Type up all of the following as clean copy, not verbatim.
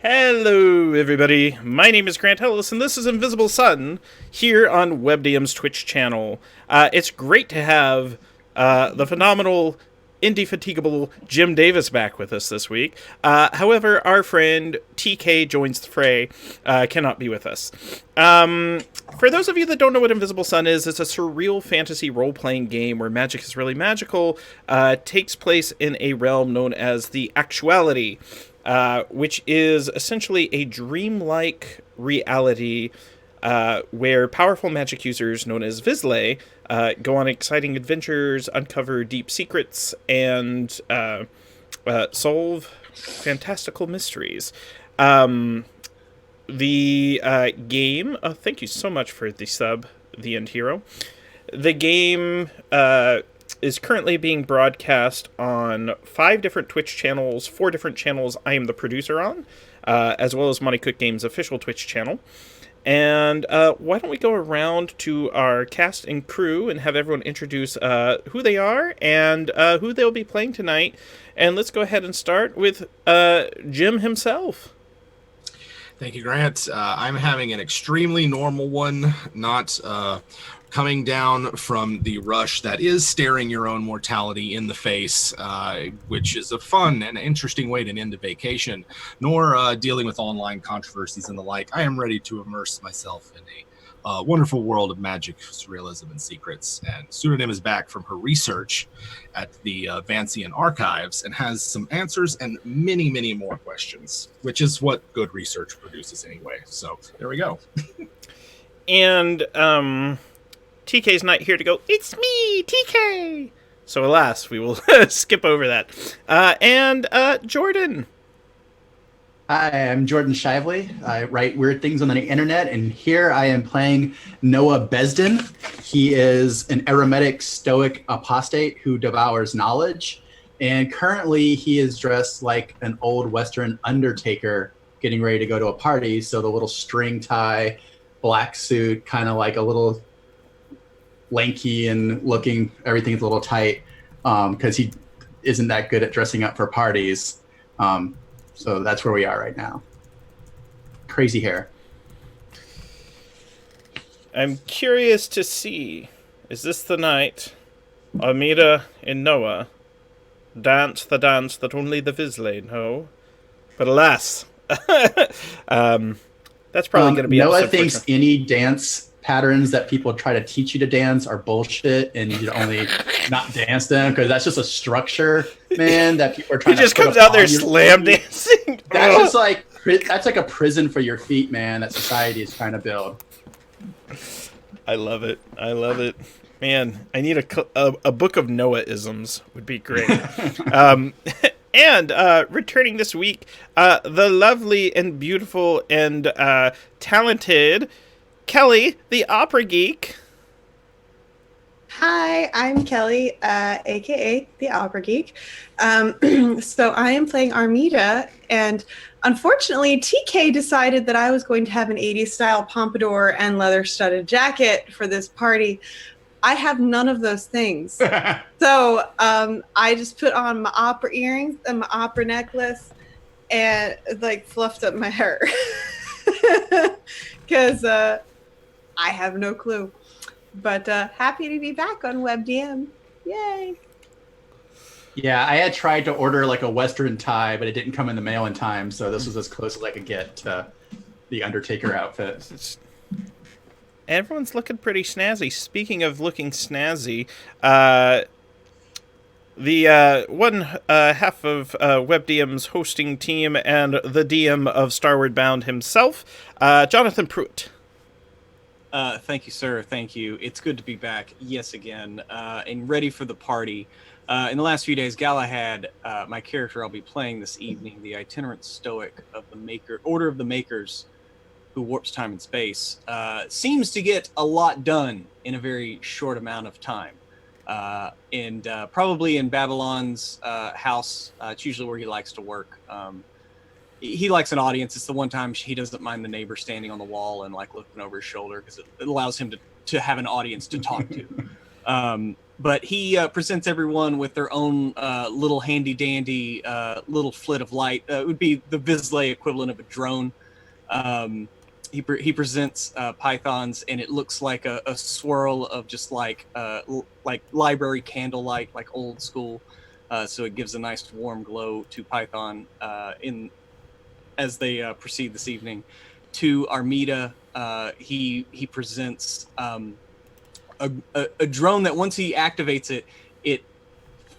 Hello, everybody. My name is Grant Ellis, and this is Invisible Sun here on WebDM's Twitch channel. It's great to have the phenomenal, indefatigable Jim Davis back with us this week. However, our friend TK joins the fray, cannot be with us. For those of you that don't know what Invisible Sun is, it's a surreal fantasy role-playing game where magic is really magical, takes place in a realm known as the Actuality, which is essentially a dreamlike reality where powerful magic users known as Vizsla go on exciting adventures, uncover deep secrets, and solve fantastical mysteries. The game... thank you so much for the sub, The End Hero. The game is currently being broadcast on 5 different Twitch channels, 4 different channels I am the producer on, as well as Monte Cook Games' official Twitch channel. And why don't we go around to our cast and crew and have everyone introduce who they are and who they'll be playing tonight. And let's go ahead and start with Jim himself. Thank you, Grant. I'm having an extremely normal one, not coming down from the rush that is staring your own mortality in the face, which is a fun and interesting way to end a vacation, nor dealing with online controversies and the like. I am ready to immerse myself in a wonderful world of magic, surrealism, and secrets. And Pseudonym is back from her research at the Vancian Archives and has some answers and many, many more questions, which is what good research produces anyway. So there we go. And TK's not here to go, "It's me, TK!" So alas, we will skip over that. And Jordan. Hi, I'm Jordan Shively. I write weird things on the internet, and here I am playing Noah Besden. He is an eremitic stoic apostate who devours knowledge, and currently he is dressed like an old Western undertaker getting ready to go to a party. So the little string tie, black suit, kind of like a little lanky and looking, everything's a little tight because he isn't that good at dressing up for parties. So that's where we are right now. Crazy hair. I'm curious to see, is this the night Armida and Noah dance the dance that only the Vizsla know? But alas, that's probably going to be Noah episode thinks 14. any dance patterns that people try to teach you to dance are bullshit, and you should only not dance them because that's just a structure, man. That people are trying. He just to put comes out there upon your slam feet. dancing. That's just like that's like a prison for your feet, man. That society is trying to build. I love it. I love it. Man, I need a book of Noah-isms would be great. And returning this week, the lovely and beautiful and talented Kelly, the opera geek. Hi, I'm Kelly, aka the Opera Geek. So I am playing Armida, and unfortunately, TK decided that I was going to have an 80s style pompadour and leather studded jacket for this party. I have none of those things. So I just put on my opera earrings and my opera necklace and like fluffed up my hair because I have no clue. But happy to be back on WebDM. Yay. Yeah, I had tried to order like a Western tie, but it didn't come in the mail in time. So this was as close as I could get to the Undertaker outfit. Everyone's looking pretty snazzy. Speaking of looking snazzy, the one half of WebDM's hosting team and the DM of Starward Bound himself, Jonathan Pruitt. Thank you, sir. Thank you. It's good to be back, yes, again, and ready for the party. In the last few days, Galahad, my character I'll be playing this evening, the itinerant stoic of the Order of the Makers, who warps time and space, seems to get a lot done in a very short amount of time. And probably in Babylon's house, it's usually where he likes to work. He likes an audience. It's the one time he doesn't mind the neighbor standing on the wall and like looking over his shoulder because it allows him to have an audience to talk to. But he presents everyone with their own little handy dandy little flit of light. It would be the Vizsla equivalent of a drone. He presents pythons, and it looks like a swirl of just like library candlelight, like old school. So it gives a nice warm glow to Python as they proceed this evening. To Armida, he presents a drone that once he activates it, it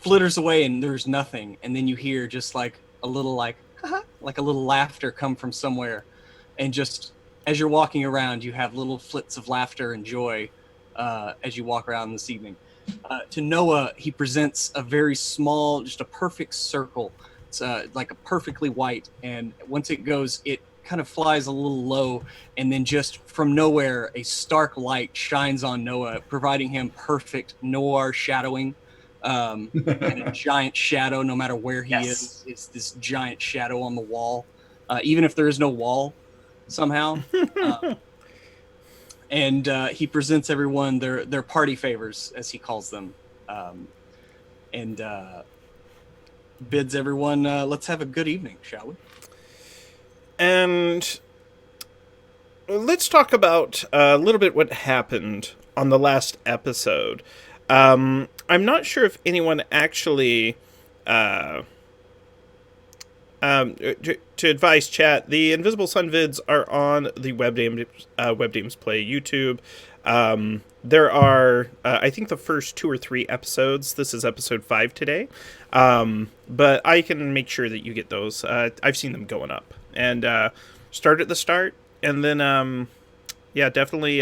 flitters away and there's nothing, and then you hear just like a little like a little laughter come from somewhere, and just as you're walking around, you have little flits of laughter and joy as you walk around this evening. To Noah, he presents a very small, just a perfect circle. It's like a perfectly white, and once it goes, it kind of flies a little low, and then just from nowhere, a stark light shines on Noah, providing him perfect noir shadowing. And a giant shadow, no matter where he is, it's this giant shadow on the wall, even if there is no wall somehow. And he presents everyone their party favors, as he calls them, and bids everyone, let's have a good evening, shall we? And let's talk about a little bit what happened on the last episode. I'm not sure if anyone actually... to advise chat, the Invisible Sun vids are on the WebDames Play YouTube. There are, I think, the first 2 or 3 episodes. This is episode 5 today. But I can make sure that you get those. I've seen them going up. And start at the start. And then, definitely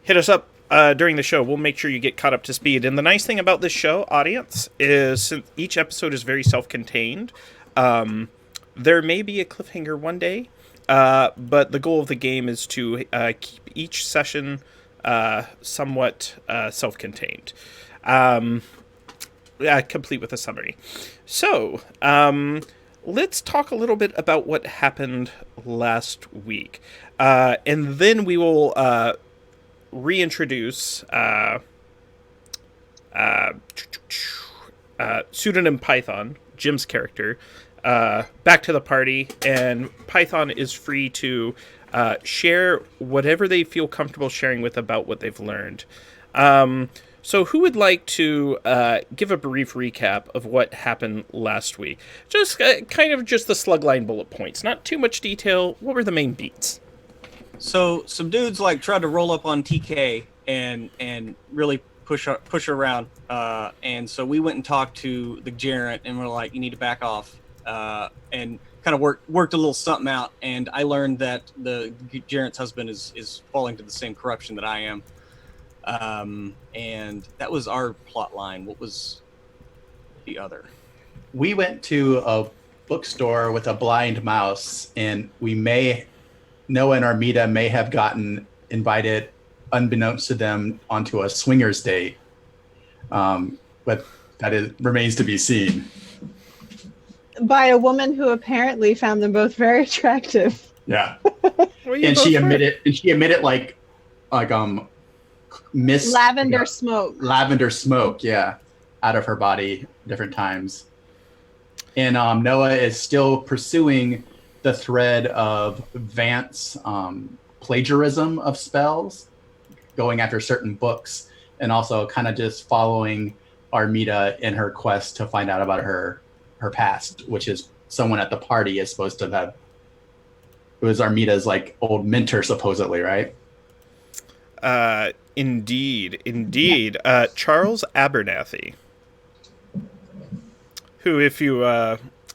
hit us up during the show. We'll make sure you get caught up to speed. And the nice thing about this show, audience, is since each episode is very self-contained, there may be a cliffhanger one day, but the goal of the game is to keep each session somewhat self-contained. Complete with a summary. So, let's talk a little bit about what happened last week. And then we will reintroduce Pseudonym Python, Jim's character, back to the party. And Python is free to share whatever they feel comfortable sharing with about what they've learned. So who would like to give a brief recap of what happened last week? Just kind of just the slugline bullet points, not too much detail. What were the main beats? So some dudes like tried to roll up on TK and really push her around. And so we went and talked to the Gerent and we're like, you need to back off. And kind of worked a little something out. And I learned that the Gerent's husband is falling to the same corruption that I am. And that was our plot line. What was the other? We went to a bookstore with a blind mouse, and Noah and Armida may have gotten invited, unbeknownst to them, onto a swingers date. But remains to be seen. By a woman who apparently found them both very attractive. Yeah. And she emitted like mist, lavender smoke. Lavender smoke, yeah, out of her body different times. And Noah is still pursuing the thread of Vance plagiarism of spells, going after certain books, and also kind of just following Armida in her quest to find out about her past, which is someone at the party is supposed to have. It was Armida's like old mentor, supposedly, right? Indeed. Charles Abernathy, who, if you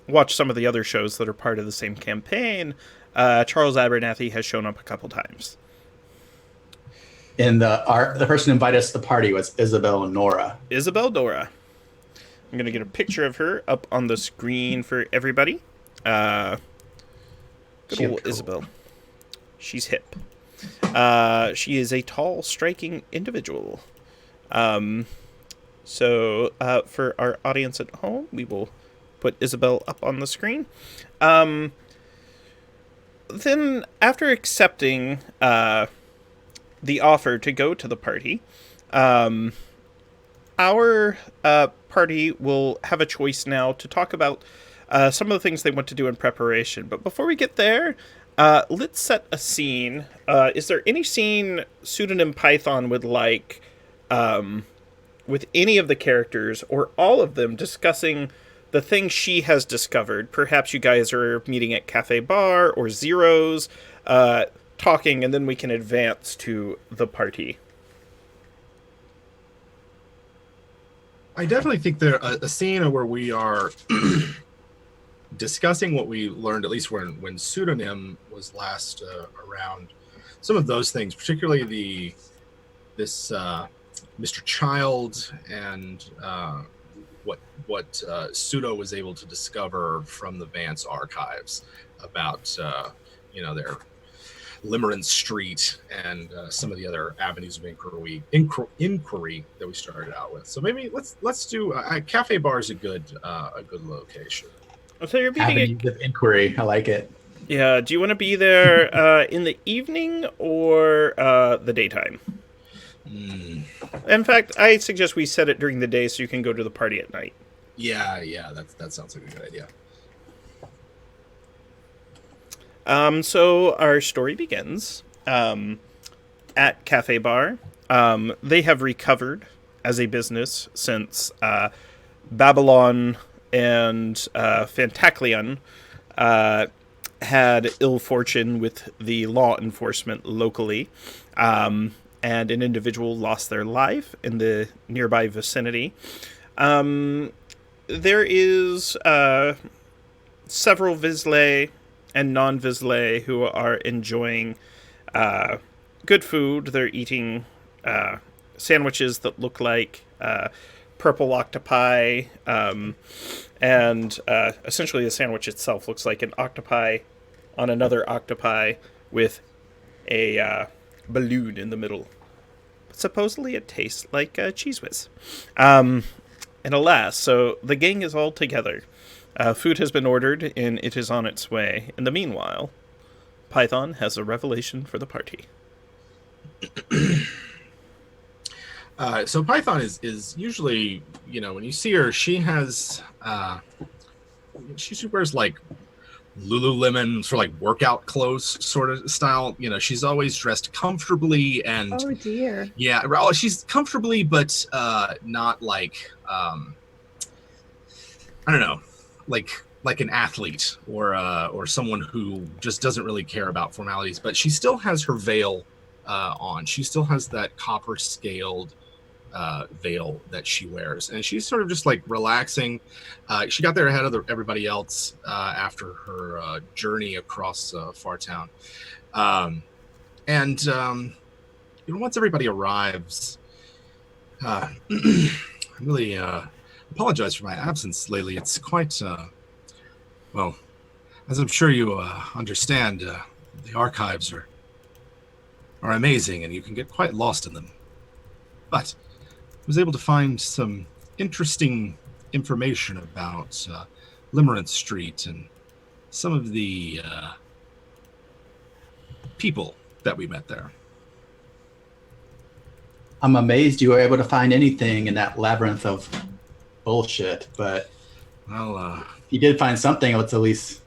watch some of the other shows that are part of the same campaign, Charles Abernathy has shown up a couple times. And the person who invited us to the party was Isabel Nora. Isabel Nora. I'm going to get a picture of her up on the screen for everybody. Good old cool. Isabel. She's hip. She is a tall, striking individual. So for our audience at home, we will put Isabel up on the screen. Then, after accepting the offer to go to the party, our party will have a choice now to talk about some of the things they want to do in preparation. But before we get there, let's set a scene. Is there any scene Pseudonym Python would like with any of the characters or all of them discussing the thing she has discovered? Perhaps you guys are meeting at Cafe Bar or Zero's, talking, and then we can advance to the party. I definitely think there a scene where we are discussing what we learned, at least when Pseudonym was last around. Some of those things, particularly this Mr. Child and what Pseudo was able to discover from the Vance archives about their Limerence Street and some of the other avenues of inquiry that we started out with. So maybe let's do Cafe Bar is a good location. So you're meeting Avenues of inquiry. I like it. Yeah. Do you want to be there in the evening or the daytime? In fact, I suggest we set it during the day so you can go to the party at night. Yeah, that sounds like a good idea. So our story begins at Cafe Bar. They have recovered as a business since Babylon and Fantacleon had ill fortune with the law enforcement locally, and an individual lost their life in the nearby vicinity. There is several Vizsla and non-Vizsla who are enjoying good food. They're eating sandwiches that look like purple octopi, and essentially the sandwich itself looks like an octopi on another octopi with a balloon in the middle. But supposedly it tastes like Cheese Whiz. And alas, so the gang is all together. Food has been ordered, and it is on its way. In the meanwhile, Python has a revelation for the party. So Python is usually, when you see her, she has, she wears like Lululemon sort of like workout clothes sort of style. She's always dressed comfortably and Oh dear. yeah, well, she's comfortably, but not like I don't know, like an athlete or someone who just doesn't really care about formalities. But she still has her veil on. She still has that copper scaled veil that she wears, and she's sort of just like relaxing. She got there ahead of everybody else after her journey across Fartown, and once everybody arrives, I really apologize for my absence lately. It's quite well, as I'm sure you understand, the archives are amazing, and you can get quite lost in them. But I was able to find some interesting information about Limerence Street and some of the people that we met there. I'm amazed you were able to find anything in that labyrinth of bullshit, but Well, if you did find something, let's at least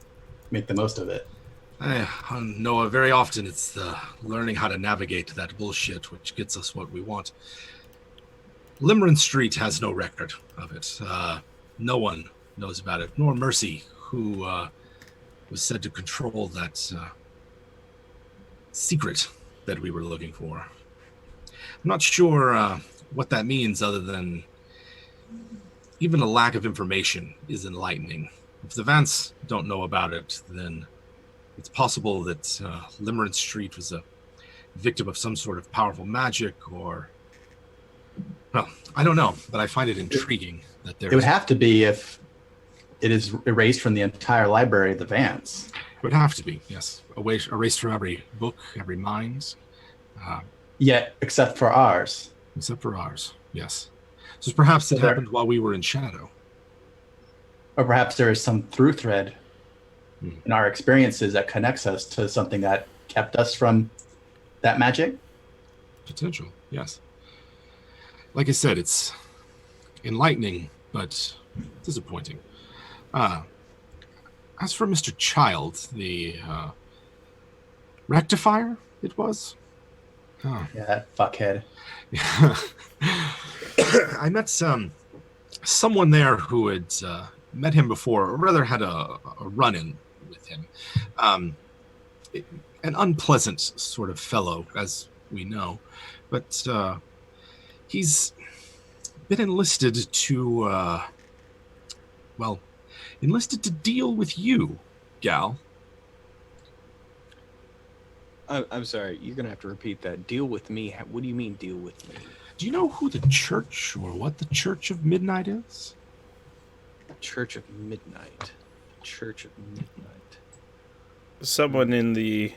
make the most of it. I know very often it's learning how to navigate that bullshit which gets us what we want. Limerence Street has no record of it. No one knows about it, nor Mercy, who was said to control that secret that we were looking for. I'm not sure what that means, other than even a lack of information is enlightening. If the Vance don't know about it, then it's possible that Limerence Street was a victim of some sort of powerful magic, or... Well, I don't know, but I find it intriguing that there... It would have to be if it is erased from the entire library of the Vance. It would have to be, yes. Erased from every book, every mind. Yet, except for ours. Except for ours, yes. So perhaps it happened while we were in shadow. Or perhaps there is some through thread in our experiences that connects us to something that kept us from that magic. Potential, yes. Like I said, it's enlightening, but disappointing. As for Mr. Child, the rectifier, it was? Oh. Yeah, that fuckhead. I met someone there who had met him before, or rather had a run-in with him. An unpleasant sort of fellow, as we know, but he's been enlisted to, enlisted to deal with you, gal. I'm sorry, you're going to have to repeat that. Deal with me? What do you mean, deal with me? Do you know who the Church, or what the Church of Midnight is? Church of Midnight. Church of Midnight. Someone in the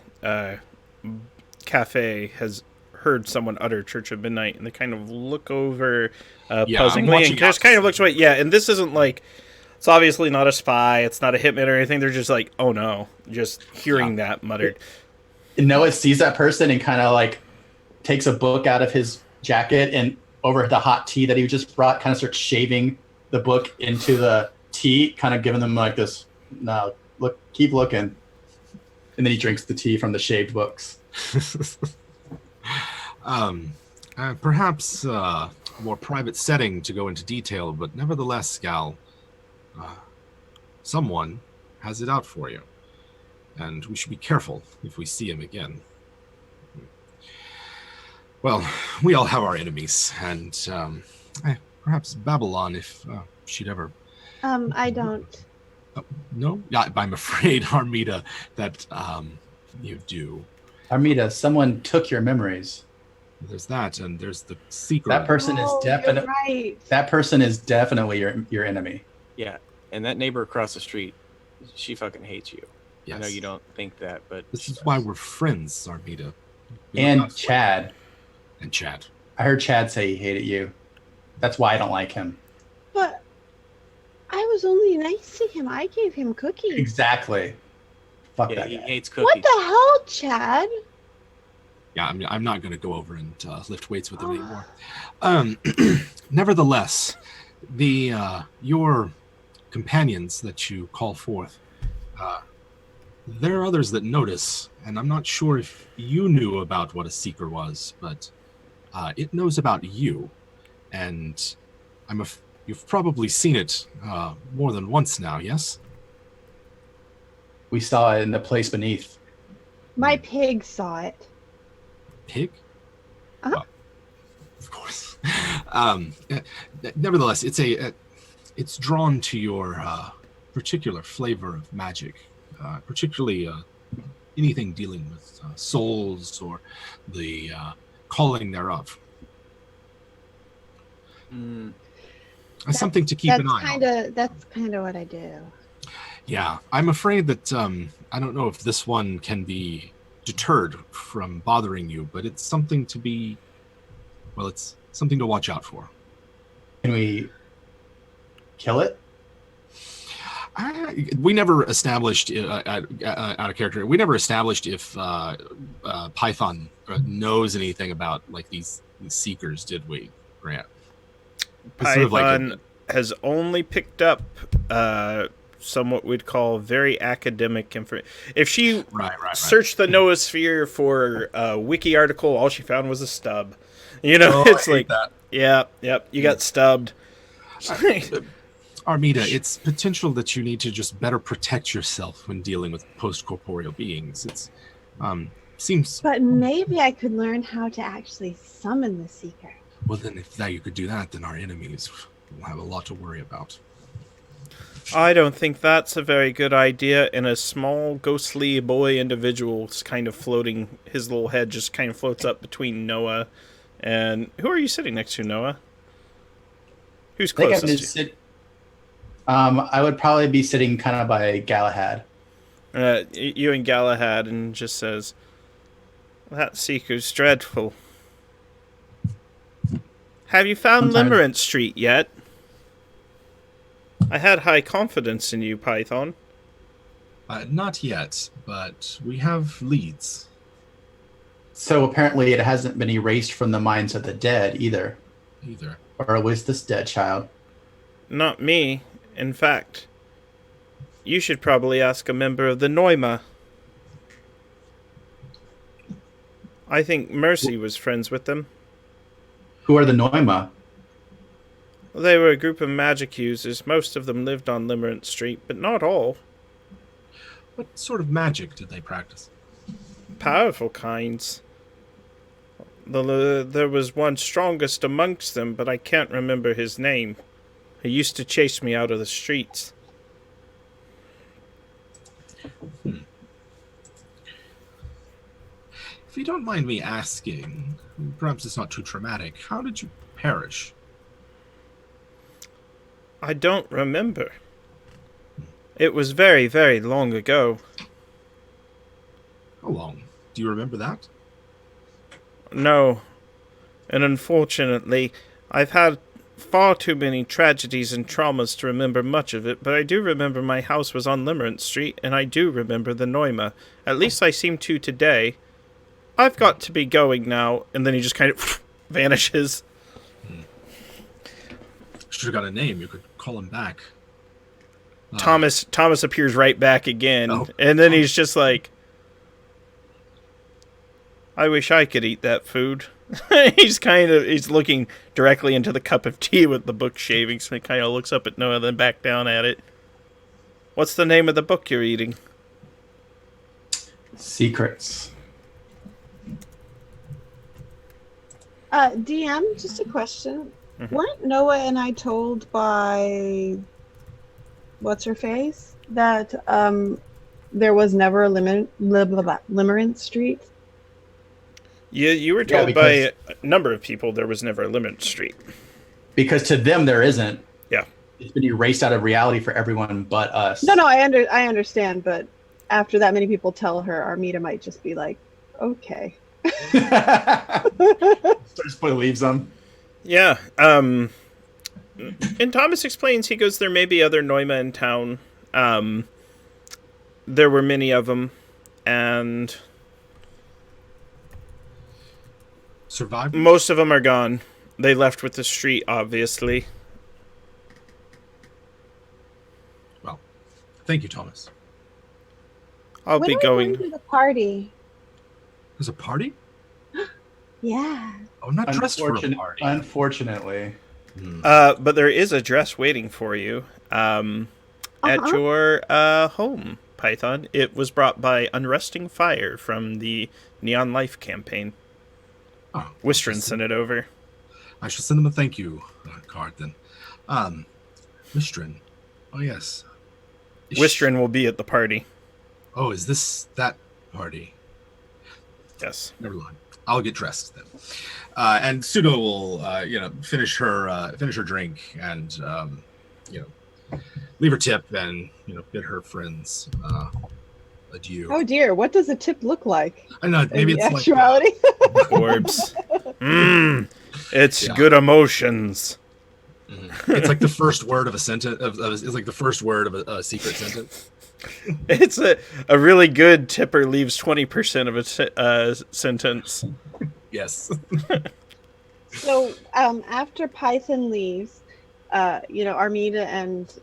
cafe has heard someone utter Church of Midnight, and they kind of look over puzzlingly and just kind of looks away. Yeah, and this isn't like... It's obviously not a spy. It's not a hitman or anything. They're just like, oh no. Just hearing that muttered. Noah sees that person and kind of like takes a book out of his jacket and over the hot tea that he just brought, kind of starts shaving the book into the tea, kind of giving them like this, no, look, keep looking. And then he drinks the tea from the shaved books. Perhaps a more private setting to go into detail, but nevertheless, gal, someone has it out for you. And we should be careful if we see him again. Well, we all have our enemies, and perhaps Babylon, if she'd ever... I don't. No? Yeah, I'm afraid, Armida, that you do. Armida, someone took your memories. There's that, and there's the secret. That person is definitely right. that person is definitely your enemy. Yeah, and that neighbor across the street, she fucking hates you. Yes. I know you don't think that, but This is why we're friends, Armida. And Chad. And Chad. I heard Chad say he hated you. That's why I don't like him. But I was only nice to him. I gave him cookies. Exactly. Fuck yeah, that he guy. hates cookies. What the hell, Chad? Yeah, I'm not going to go over and lift weights with him anymore. Nevertheless, your companions that you call forth, there are others that notice, and I'm not sure if you knew about what a seeker was, but it knows about you, and you've probably seen it more than once now, yes? We saw it in the place beneath. My pig saw it. Pig? Uh-huh. Oh, of course. Nevertheless, it's drawn to your particular flavor of magic, particularly anything dealing with souls or the calling thereof. Something to keep an eye on. That's kind of what I do. Yeah, I'm afraid that I don't know if this one can be deterred from bothering you, but it's something to be, well, it's something to watch out for. Can we kill it? We never established out of character. We never established if Python knows anything about like these seekers, did we, Grant? Python has only picked up somewhat we'd call very academic information. If she searched the noosphere for a wiki article, all she found was a stub. You know, it's like that. Yep, you got stubbed. Armida, it's potential that you need to just better protect yourself when dealing with post-corporeal beings. It's seems. But maybe I could learn how to actually summon the seeker. Well, then if that you could do that, then our enemies will have a lot to worry about. I don't think that's a very good idea, and a small, ghostly boy individual is kind of floating, his little head just kind of floats up between Noah and... Who are you sitting next to, Noah? Who's closest to you? I would probably be sitting kind of by Galahad. You and Galahad, and just says, that seeker's dreadful. Have you found Limerence Street yet? I had high confidence in you, Python. Not yet, but we have leads. So apparently it hasn't been erased from the minds of the dead either. Or at least this dead child. Not me. In fact, you should probably ask a member of the Pneuma. I think Mercy was friends with them. Who are the Pneuma? They were a group of magic users. Most of them lived on Limerence Street, but not all. What sort of magic did they practice? Powerful kinds. There was one strongest amongst them, but I can't remember his name. He used to chase me out of the streets. If you don't mind me asking, perhaps it's not too traumatic, how did you perish? I don't remember. It was very, very long ago. How long? Do you remember that? No. And unfortunately, I've had far too many tragedies and traumas to remember much of it, but I do remember my house was on Limerence Street, and I do remember the Pneuma. At least I seem to today. I've got to be going now, and then he just kind of vanishes. Should have got a name. You could call him back. Thomas appears right back again, and then he's just like, I wish I could eat that food. He's looking directly into the cup of tea with the book shavings, so he kind of looks up at Noah, then back down at it. What's the name of the book you're eating? Secrets. DM, just a question. Mm-hmm. Weren't Noah and I told by what's-her-face that there was never a Limerence Street? You were told by a number of people there was never a limit street. Because to them there isn't. Yeah. It's been erased out of reality for everyone but us. No, I understand, but after that many people tell her, Armida might just be like, okay. Just believes them. Yeah. And Thomas explains, he goes, there may be other Pneuma in town. There were many of them, and Survived? most of them are gone. They left with the street, obviously. Well, thank you, Thomas. I'll be going. to the party. There's a party? Yeah. Oh, I'm not dressed for a party. Unfortunately. But there is a dress waiting for you at your home, Python. It was brought by Unresting Fire from the Neon Life campaign. Oh, Wistron sent it over. I shall send them a thank you card then. Wistron. Oh, yes. Wistron will be at the party. Oh, is this that party? Yes. Never mind. I'll get dressed then. And Pseudo will, finish her drink and, leave her tip and, bid her friends adieu. Oh dear, what does a tip look like? I know, maybe it's actuality? like Orbs. It's good emotions. It's like the first word of a sentence. It's like the first word of a secret sentence. It's a really good tipper leaves 20% of a sentence. Yes. So after Python leaves, Armida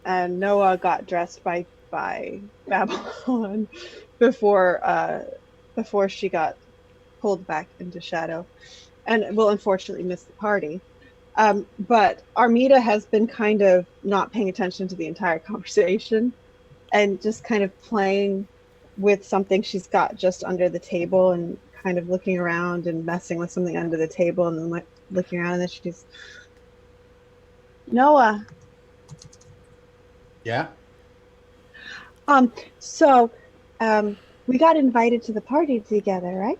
and Noah got dressed by Babylon before she got pulled back into shadow, and will unfortunately miss the party. But Armida has been kind of not paying attention to the entire conversation and just kind of playing with something she's got just under the table and kind of looking around and messing with something under the table and then looking around, and then she's, Noah. Yeah. So we got invited to the party together, right?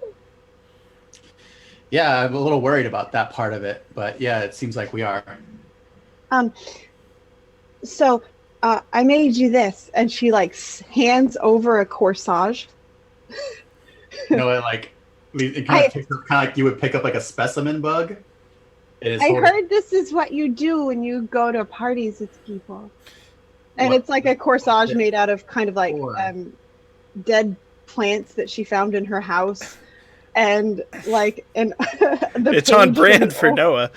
Yeah, I'm a little worried about that part of it, but yeah, it seems like we are. So I made you this, and she hands over a corsage. It kind of like you would pick up like a specimen bug. I heard this is what you do when you go to parties with people. And it's like a corsage made out of kind of like dead plants that she found in her house. And it's on brand for Noah.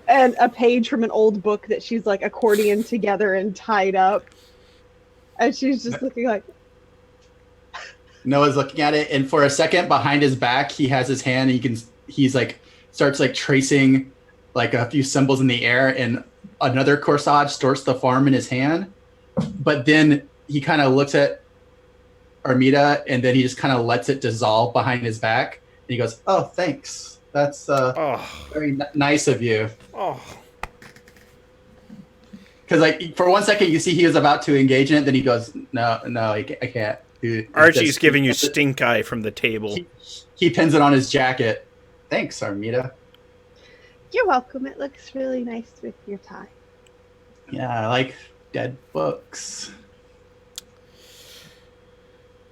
And a page from an old book that she's like accordion together and tied up. And she's just looking like. Noah's looking at it, and for a second behind his back, he has his hand, and he's starts tracing like a few symbols in the air, and another corsage starts to form in his hand. But then he kind of looks at Armida, and then he just kind of lets it dissolve behind his back. And he goes, "Oh, thanks. That's very nice of you." Oh. Because for 1 second you see he was about to engage in it, then he goes, "No, I can't." Dude, Archie's giving you stink eye from the table. He pins it on his jacket. Thanks, Armida. You're welcome. It looks really nice with your tie. Yeah, I like dead books.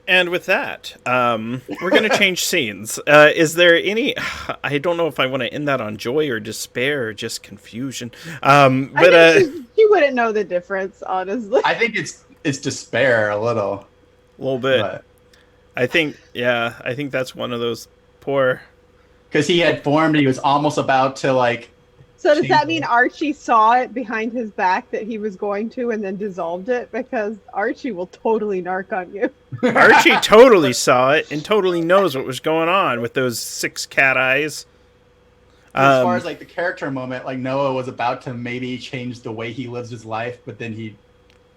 And with that, we're going to change scenes. Is there any... I don't know if I want to end that on joy or despair or just confusion. But she wouldn't know the difference, honestly. I think it's despair a little. A little bit. But I think that's one of those poor... Because he had formed, he was almost about to So does that mean Archie saw it behind his back that he was going to and then dissolved it? Because Archie will totally narc on you. Archie totally saw it and totally knows what was going on with those 6 cat eyes. As far as the character moment, Noah was about to maybe change the way he lives his life, but then he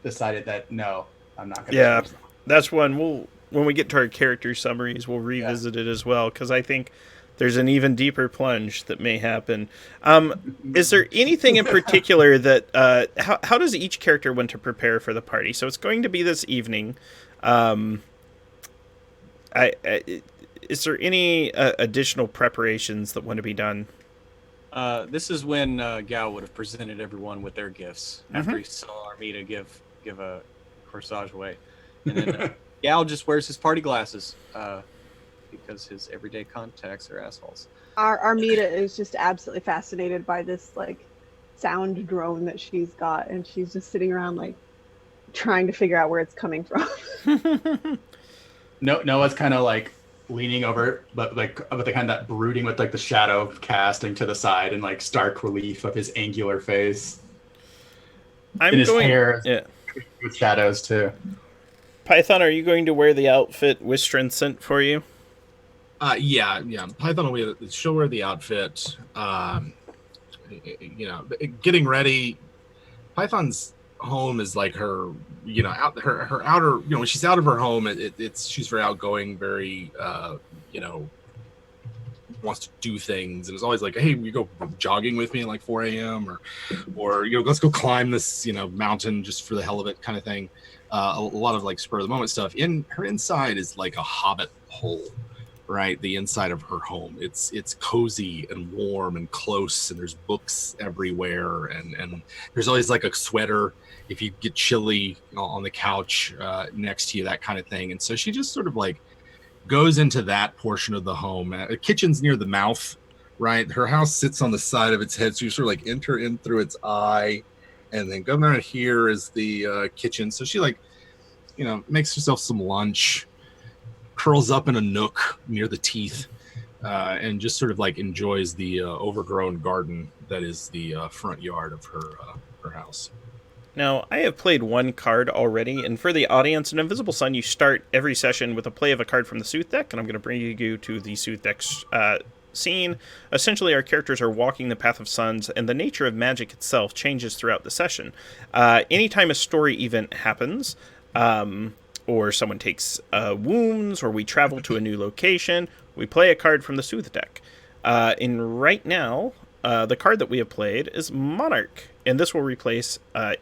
decided that, no, I'm not going to. Yeah, that's when we get to our character summaries, we'll revisit it as well, because I think there's an even deeper plunge that may happen. Is there anything in particular that... how does each character want to prepare for the party? So it's going to be this evening. is there any additional preparations that want to be done? This is when Gal would have presented everyone with their gifts after he saw Armida give a corsage away, and then Gal just wears his party glasses because his everyday contacts are assholes. Armida is just absolutely fascinated by this like sound drone that she's got, and she's just sitting around like trying to figure out where it's coming from. Noah's kind of like leaning over, but like with the kind of that brooding with like the shadow casting to the side and like stark relief of his angular face. I'm and his going. hair Yeah. with shadows too. Python, are you going to wear the outfit Wistron sent for you? Yeah. Python will she'll wear the outfit. Getting ready. Python's home is like her, her outer, when she's out of her home, she's very outgoing, very, wants to do things, and it's always like, hey, you go jogging with me at like 4 a.m. or let's go climb this, mountain just for the hell of it kind of thing. A lot of like spur of the moment stuff. In her inside is like a hobbit hole, right? The inside of her home. It's cozy and warm and close, and there's books everywhere, and there's always like a sweater if you get chilly on the couch next to you, that kind of thing. And so she just sort of like goes into that portion of the home. The kitchen's near the mouth, right? Her house sits on the side of its head, so you sort of like enter in through its eye, and then go down here is the kitchen. So she like, makes herself some lunch, curls up in a nook near the teeth, and just sort of like enjoys the overgrown garden that is the front yard of her house. Now, I have played one card already, and for the audience in Invisible Sun, you start every session with a play of a card from the Sooth deck, and I'm going to bring you to the Sooth deck scene. Essentially, our characters are walking the path of suns, and the nature of magic itself changes throughout the session. Anytime a story event happens, or someone takes wounds, or we travel to a new location, we play a card from the Sooth deck. And right now, the card that we have played is Monarch, and this will replace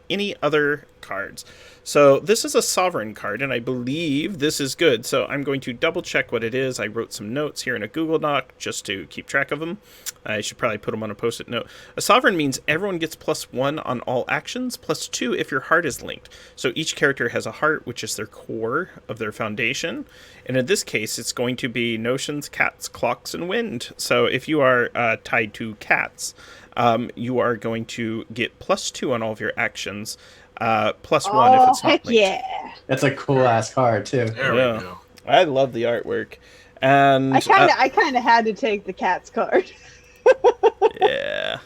any other cards. So this is a sovereign card, and I believe this is good. So I'm going to double check what it is. I wrote some notes here in a Google Doc just to keep track of them. I should probably put them on a post-it note. A sovereign means everyone gets +1 on all actions, +2 if your heart is linked. So each character has a heart, which is their core of their foundation. And in this case, it's going to be notions, cats, clocks, and wind. So if you are tied to cats, you are going to get +2 on all of your actions. +1 if it's not linked. Yeah. That's a cool ass card too. There we go. I love the artwork. And I kind of had to take the cat's card. yeah.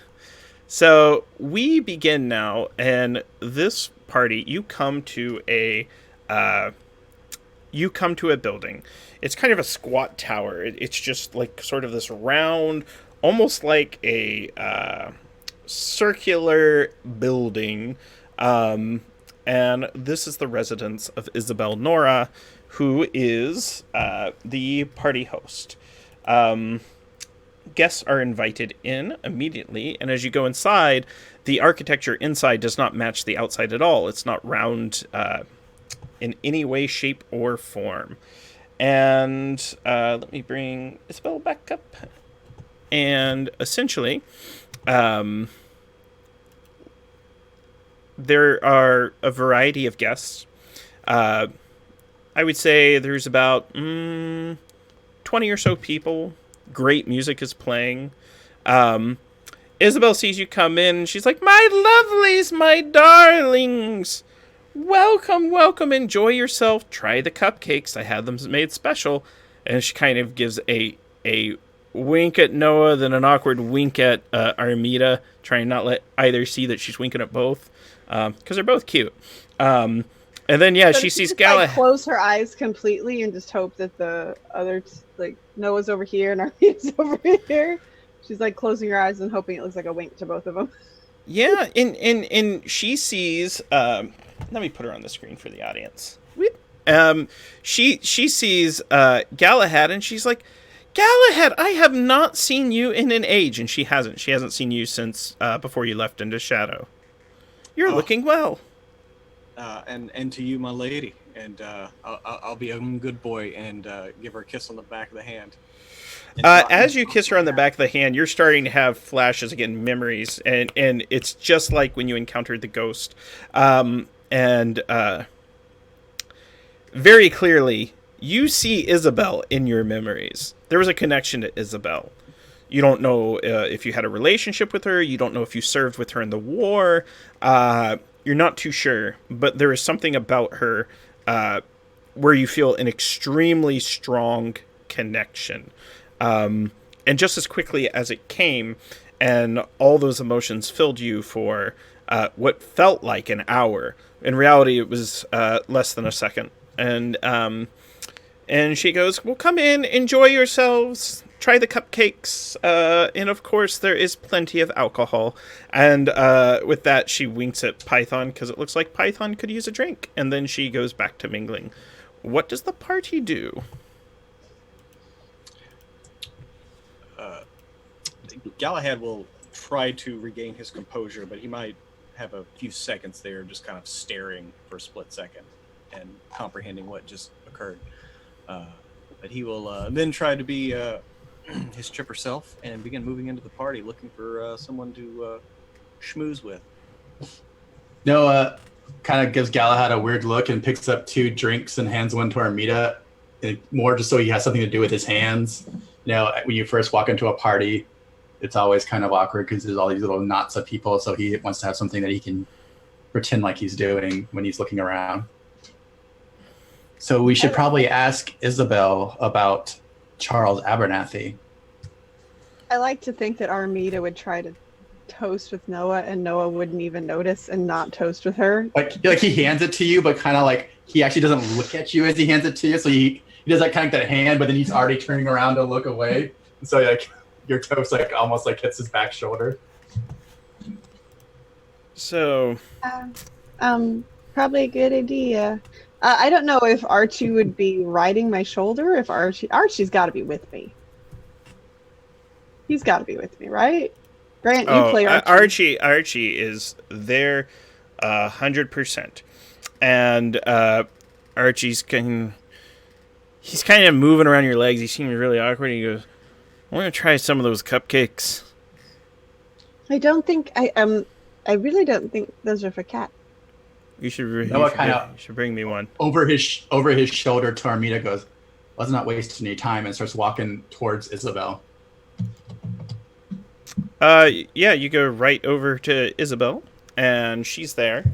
So we begin now, and this party, you come to a building. It's kind of a squat tower. It's just like sort of this round, almost like a circular building. And this is the residence of Isabel Nora, who is the party host. Guests are invited in immediately, and as you go inside, the architecture inside does not match the outside at all. It's not round in any way, shape, or form. And let me bring Isabel back up. And essentially, there are a variety of guests. I would say there's about 20 or so people. Great music is playing. Isabel sees you come in. She's like, "My lovelies, my darlings. Welcome, welcome. Enjoy yourself. Try the cupcakes. I had them made special." And she kind of gives a wink at Noah, then an awkward wink at Armida, trying not let either see that she's winking at both. Because they're both cute. And then, yeah, she sees Galahad. Like, close her eyes completely and just hope that the other, like, Noah's over here and Armida's over here. She's like closing her eyes and hoping it looks like a wink to both of them. Yeah, and she sees. Let me put her on the screen for the audience. She sees Galahad, and she's like, "Galahad, I have not seen you in an age," and she hasn't. She hasn't seen you since before you left into shadow. You're looking well. And to you, my lady. and I'll be a good boy and give her a kiss on the back of the hand. As you kiss her on the back of the hand, you're starting to have flashes again, memories, and it's just like when you encountered the ghost. And very clearly, you see Isabel in your memories. There was a connection to Isabel. You don't know if you had a relationship with her. You don't know if you served with her in the war. You're not too sure, but there is something about her where you feel an extremely strong connection. And just as quickly as it came, and all those emotions filled you for what felt like an hour. In reality, it was less than a second. And she goes, well, come in, enjoy yourselves, try the cupcakes, and of course there is plenty of alcohol. And with that, she winks at Python, because it looks like Python could use a drink. And then she goes back to mingling. What does the party do? Galahad will try to regain his composure, but he might have a few seconds there just kind of staring for a split second and comprehending what just occurred. But he will then try to be his chipper self and begin moving into the party, looking for someone to schmooze with. Noah kind of gives Galahad a weird look and picks up 2 drinks and hands one to Armida, more just so he has something to do with his hands. You know, when you first walk into a party, it's always kind of awkward because there's all these little knots of people, so he wants to have something that he can pretend like he's doing when he's looking around. So we should probably ask Isabel about Charles Abernathy. I like to think that Armida would try to toast with Noah, and Noah wouldn't even notice and not toast with her. Like he hands it to you, but kind of like he actually doesn't look at you as he hands it to you. So he does that kind of that hand, but then he's already turning around to look away. So like your toast like almost like hits his back shoulder. So, probably a good idea. I don't know if Archie would be riding my shoulder. If Archie's got to be with me. He's got to be with me, right? Grant, you play Archie. Archie is there, 100%, and Archie's he's kind of moving around your legs. He seems really awkward. He goes, "I want to try some of those cupcakes." I don't think I really don't think those are for cat. You should bring me one. Over his shoulder to Armida goes, let's not waste any time, and starts walking towards Isabel. Yeah, you go right over to Isabel, and she's there.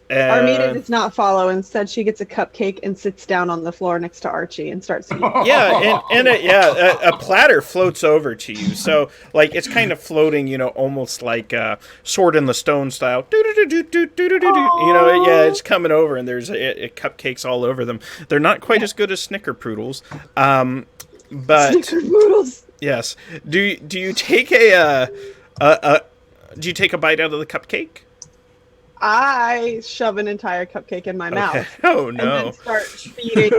Armida does not follow. Instead, she gets a cupcake and sits down on the floor next to Archie and starts eating. Yeah, a platter floats over to you. So, like, it's kind of floating, you know, almost like Sword in the Stone style. Yeah, it's coming over, and there's cupcakes all over them. They're not quite as good as Snickerpoodles, but Snickerpoodles. Yes. Do you take a bite out of the cupcake? I shove an entire cupcake in my mouth. Oh no! And then start feeding.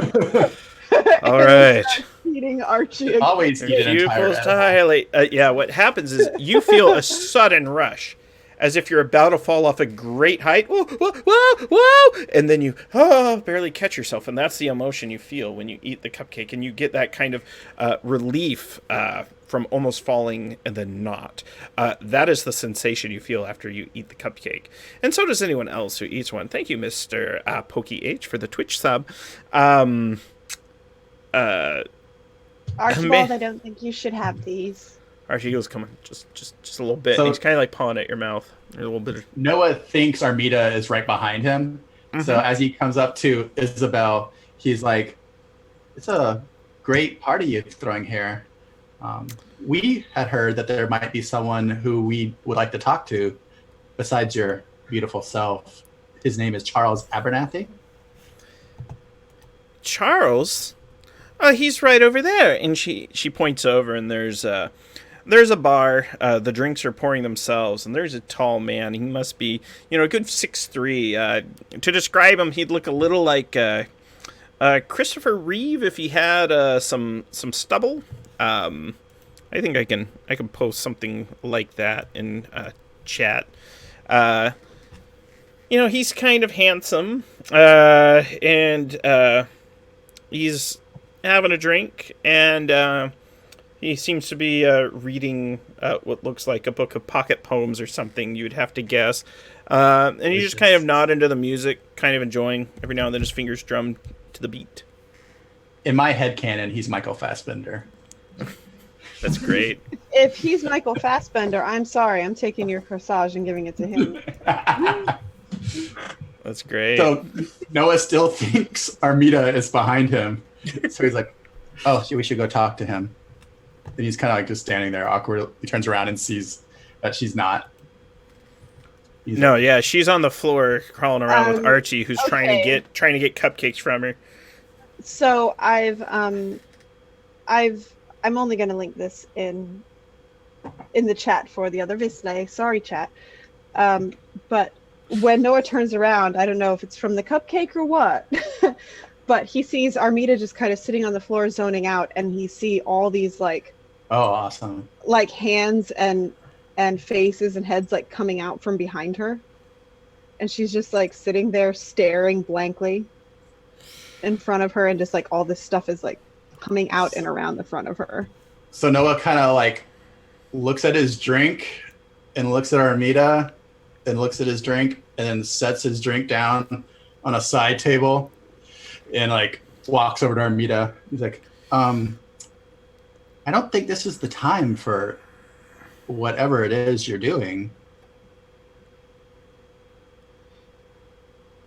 All right. Feeding Archie. Always eat an entire dilate. Yeah. What happens is you feel a sudden rush, as if you're about to fall off a great height. Whoa, whoa, whoa, whoa! And then you barely catch yourself, and that's the emotion you feel when you eat the cupcake, and you get that kind of relief from almost falling and then not. That is the sensation you feel after you eat the cupcake. And so does anyone else who eats one. Thank you, Mr. Pokey H, for the Twitch sub. Archibald, I don't think you should have these. Archie goes, come on, just a little bit. So, and he's kind of like pawing at your mouth. A little bit of... Noah thinks Armida is right behind him. Mm-hmm. So as he comes up to Isabel, he's like, it's a great party you're throwing here. We had heard that there might be someone who we would like to talk to besides your beautiful self. His name is Charles Abernathy. Charles? He's right over there. And she points over, and there's a bar. The drinks are pouring themselves, and there's a tall man. He must be, a good 6'3". To describe him, he'd look a little like Christopher Reeve if he had some stubble. I think I can post something like that in chat. he's kind of handsome, and he's having a drink, and he seems to be reading what looks like a book of pocket poems or something, you'd have to guess. And he's just kind of nodding to the music, kind of enjoying. Every now and then his fingers drum to the beat. In my headcanon, he's Michael Fassbender. That's great. If he's Michael Fassbender, I'm sorry. I'm taking your corsage and giving it to him. That's great. So Noah still thinks Armida is behind him. So he's like, oh, we should go talk to him. And he's kind of like just standing there awkward. He turns around and sees that she's not. Yeah, she's on the floor crawling around with Archie, who's trying to get cupcakes from her. So I'm only going to link this in the chat for the other Visnay. Sorry, chat. But when Noah turns around, I don't know if it's from the cupcake or what, but he sees Armida just kind of sitting on the floor zoning out, and he see all these awesome, hands and faces and heads coming out from behind her, and she's just sitting there staring blankly in front of her, and just all this stuff is coming out and around the front of her. So Noah kind of looks at his drink and looks at Armida and looks at his drink and then sets his drink down on a side table and walks over to Armida. He's like, I don't think this is the time for whatever it is you're doing.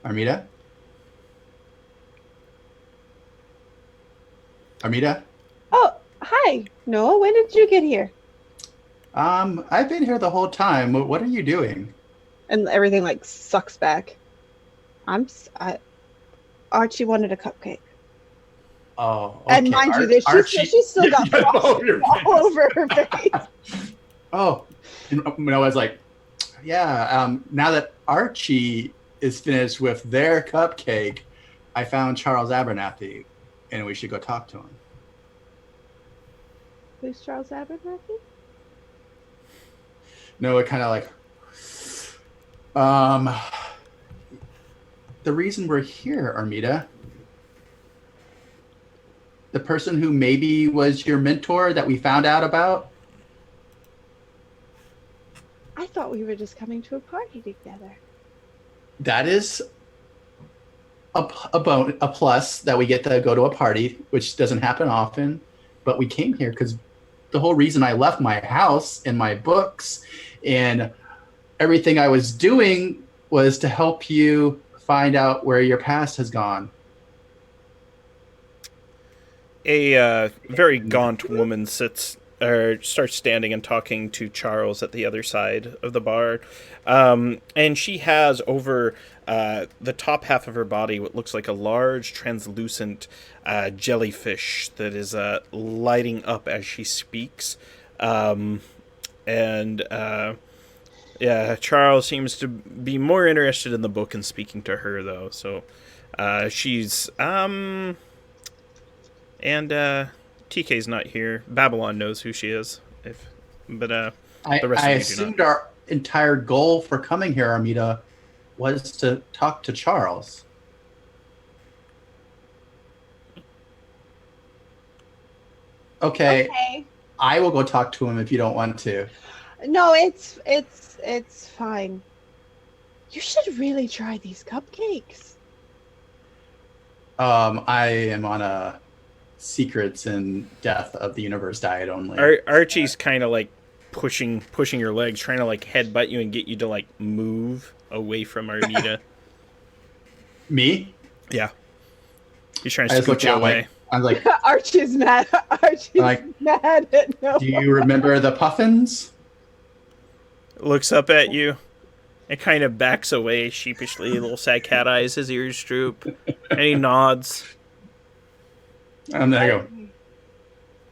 Armida? Armida? Oh, hi, Noah. When did you get here? I've been here the whole time. What are you doing? And everything sucks back. Archie wanted a cupcake. Oh, okay. And mind you, she's still got frosting all over her face. Oh, and Noah's like, yeah. Now that Archie is finished with their cupcake, I found Charles Abernathy, and we should go talk to him. Who's Charles Abernathy? Noah kind of the reason we're here, Armida, the person who maybe was your mentor that we found out about. I thought we were just coming to a party together. That is a plus, that we get to go to a party, which doesn't happen often. But we came here because the whole reason I left my house and my books and everything I was doing was to help you find out where your past has gone. A very gaunt woman starts standing and talking to Charles at the other side of the bar. And she has over the top half of her body what looks like a large translucent jellyfish that is lighting up as she speaks. Charles seems to be more interested in the book and speaking to her, though. So she's... And TK's not here. Babylon knows who she is. The rest I of you assumed do not. our entire goal for coming here, Armida, was to talk to Charles. Okay. I will go talk to him if you don't want to. No, it's fine. You should really try these cupcakes. I am on a secrets and death of the universe diet only. Archie's kind of pushing your legs, trying to headbutt you and get you to move away from Armida. Me? Yeah. He's trying to scoot you away. I'm like, Archie's mad. Mad at no. Do you remember the puffins? Looks up at you. It kind of backs away sheepishly, little sad cat eyes, his ears droop, and he nods. And there I go.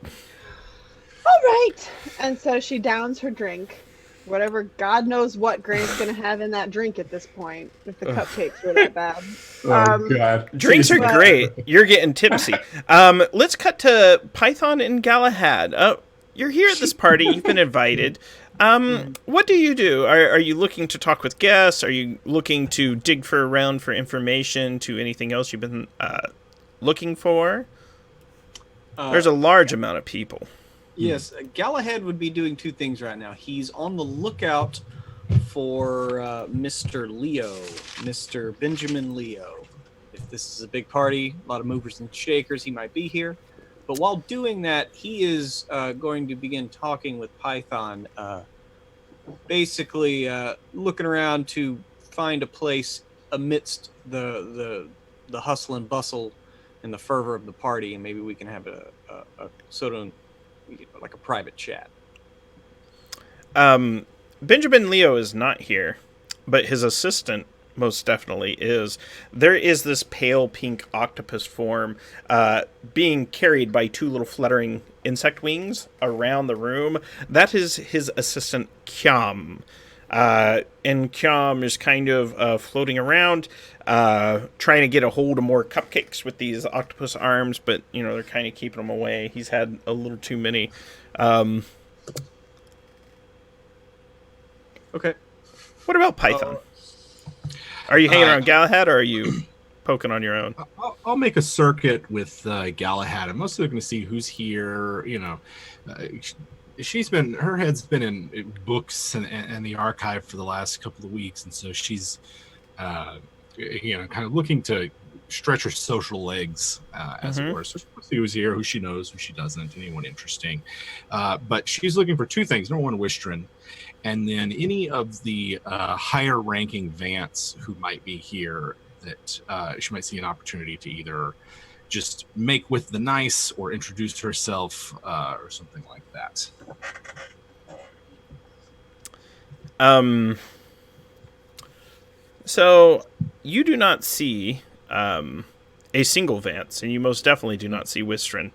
All right. And so she downs her drink. Whatever, God knows what Grant's going to have in that drink at this point, if the cupcakes were that bad. Oh, God. Drinks are great. You're getting tipsy. Let's cut to Python and Galahad. You're here at this party. You've been invited. What do you do? Are you looking to talk with guests? Are you looking to dig around for information to anything else you've been looking for? There's a large amount of people. Yes, Galahad would be doing two things right now. He's on the lookout for Mr. Leo, Mr. Benjamin Leo. If this is a big party, a lot of movers and shakers, he might be here. But while doing that, he is going to begin talking with Python, basically looking around to find a place amidst the hustle and bustle and the fervor of the party, and maybe we can have a sort of like a private chat. Benjamin Leo is not here, but his assistant most definitely is. There is this pale pink octopus form being carried by two little fluttering insect wings around the room. That is his assistant, Kyam. And Kyam is kind of floating around, trying to get a hold of more cupcakes with these octopus arms, but, they're kind of keeping him away. He's had a little too many. Okay. What about Python? Are you hanging around Galahad, or are you poking on your own? I'll make a circuit with Galahad. I'm mostly going to see who's here. Her head's been in books and the archive for the last couple of weeks, and so she's, kind of looking to stretch her social legs, as it were. So she'll see who's here, who she knows, who she doesn't, anyone interesting. But she's looking for two things. Number one, Wistron. And then any of the higher-ranking Vance who might be here that she might see an opportunity to either just make with the nice or introduce herself or something like that. So you do not see a single Vance, and you most definitely do not see Wistron.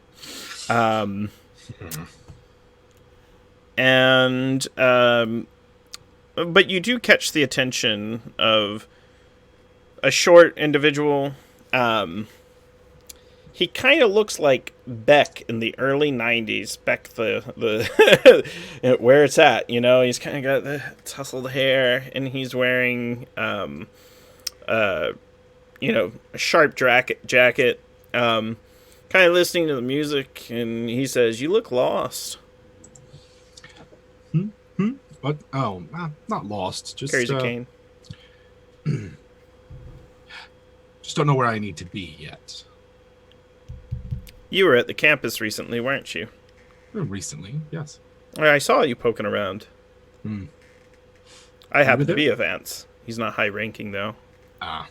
But you do catch the attention of a short individual. He kind of looks like Beck in the early 90s. Beck, the where it's at, he's kind of got the tousled hair, and he's wearing, a sharp jacket, kind of listening to the music, and he says, "You look lost." What? Oh, not lost. Just carries a cane. Just don't know where I need to be yet. You were at the campus recently, weren't you? Recently, yes. I saw you poking around. I happen to there? be a Vance. He's not high-ranking, though. One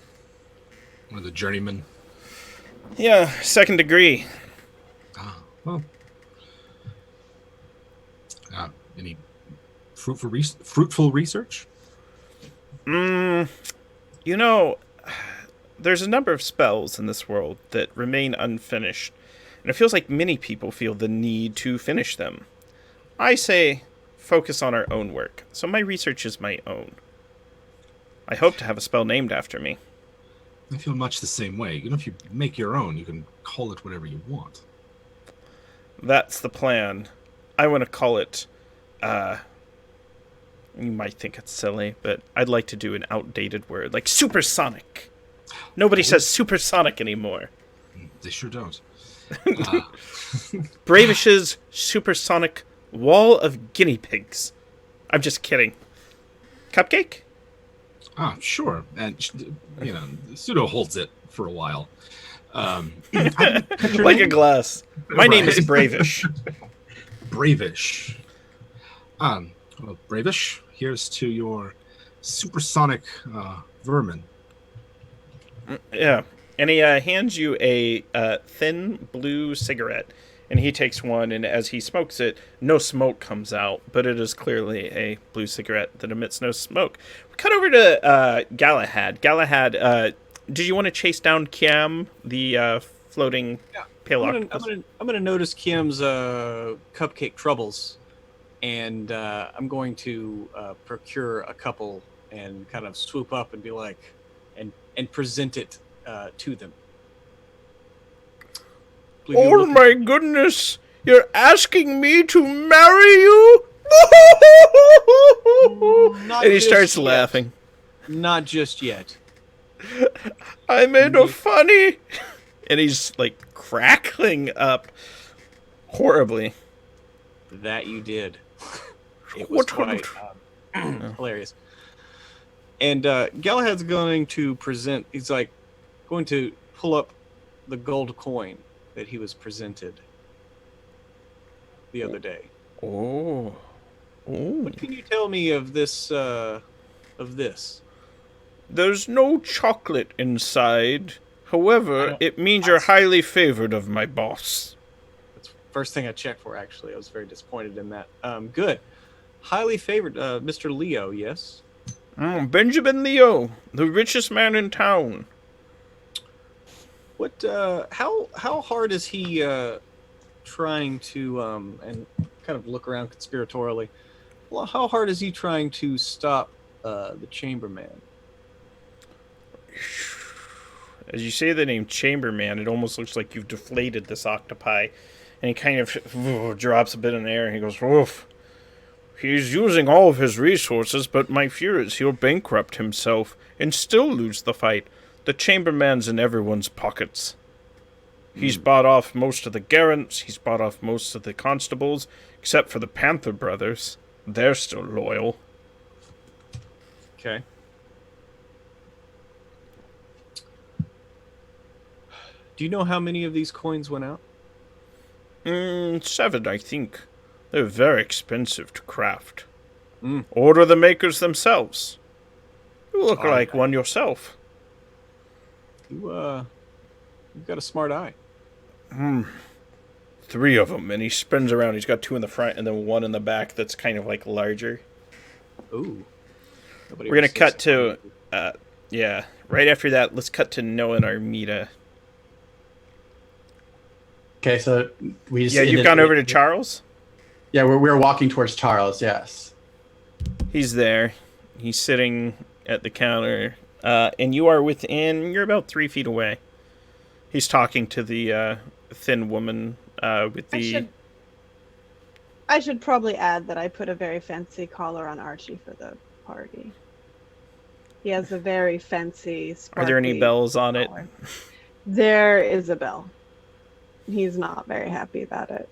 of the journeymen. Yeah, second degree. Well. Any fruitful research? There's a number of spells in this world that remain unfinished, and it feels like many people feel the need to finish them. I say focus on our own work, so my research is my own. I hope to have a spell named after me. I feel much the same way. If you make your own, you can call it whatever you want. That's the plan. I want to call it, you might think it's silly, but I'd like to do an outdated word, like supersonic. Nobody says supersonic anymore. They sure don't. Bravish's supersonic wall of guinea pigs. I'm just kidding. Cupcake? Sure. And, Pseudo holds it for a while. Like a glass. My name is Bravish. Bravish. Well, Bravish, here's to your supersonic vermin. Yeah. And he hands you a thin blue cigarette. And he takes one, and as he smokes it, no smoke comes out, but it is clearly a blue cigarette that emits no smoke. We cut over to Galahad. Galahad, did you want to chase down Kiam, the floating pale octopus? I'm gonna notice Kiam's cupcake troubles, and I'm going to procure a couple and kind of swoop up and be like, and present it to them. Oh my goodness! You're asking me to marry you? Not And he just starts yet. laughing. Not just yet. I made a funny. And he's like crackling up horribly. That you did. It was What- quite hilarious. And Galahad's going to present. He's like going to pull up the gold coin that he was presented the other day. Oh. Oh. What can you tell me of this? Of this? There's no chocolate inside. However, it means you're highly favored of my boss. That's the first thing I checked for. Actually, I was very disappointed in that. Good. Highly favored, Mr. Leo. Yes. Benjamin Leo, the richest man in town. What? How hard is he trying to and kind of look around conspiratorially? Well, how hard is he trying to stop the Chamberman? As you say the name Chamberman, it almost looks like you've deflated this octopi. And he kind of drops a bit in the air and he goes, "Oof. He's using all of his resources, but my fear is he'll bankrupt himself and still lose the fight. The Chamberman's in everyone's pockets. He's bought off most of the Garants, he's bought off most of the constables, except for the Panther brothers. They're still loyal." Okay. Do you know how many of these coins went out? 7, I think. They're very expensive to craft. Mm. Order the makers themselves. You look All like right. one yourself. You've got a smart eye. 3 of them, and he spins around. He's got 2 in the front and then 1 in the back that's kind of like larger. Ooh. Nobody We're gonna ever cut says to, something. yeah. Right after that, let's cut to Noah and Armida. Okay, so we just Yeah, you've gone over to Charles. Yeah, we're walking towards Charles. Yes. He's there. He's sitting at the counter, and you are within. You're about 3 feet away. He's talking to the thin woman with the. I should probably add that I put a very fancy collar on Archie for the party. He has a very fancy. Are there any sparkly bells on it? collar. There is a bell. He's not very happy about it.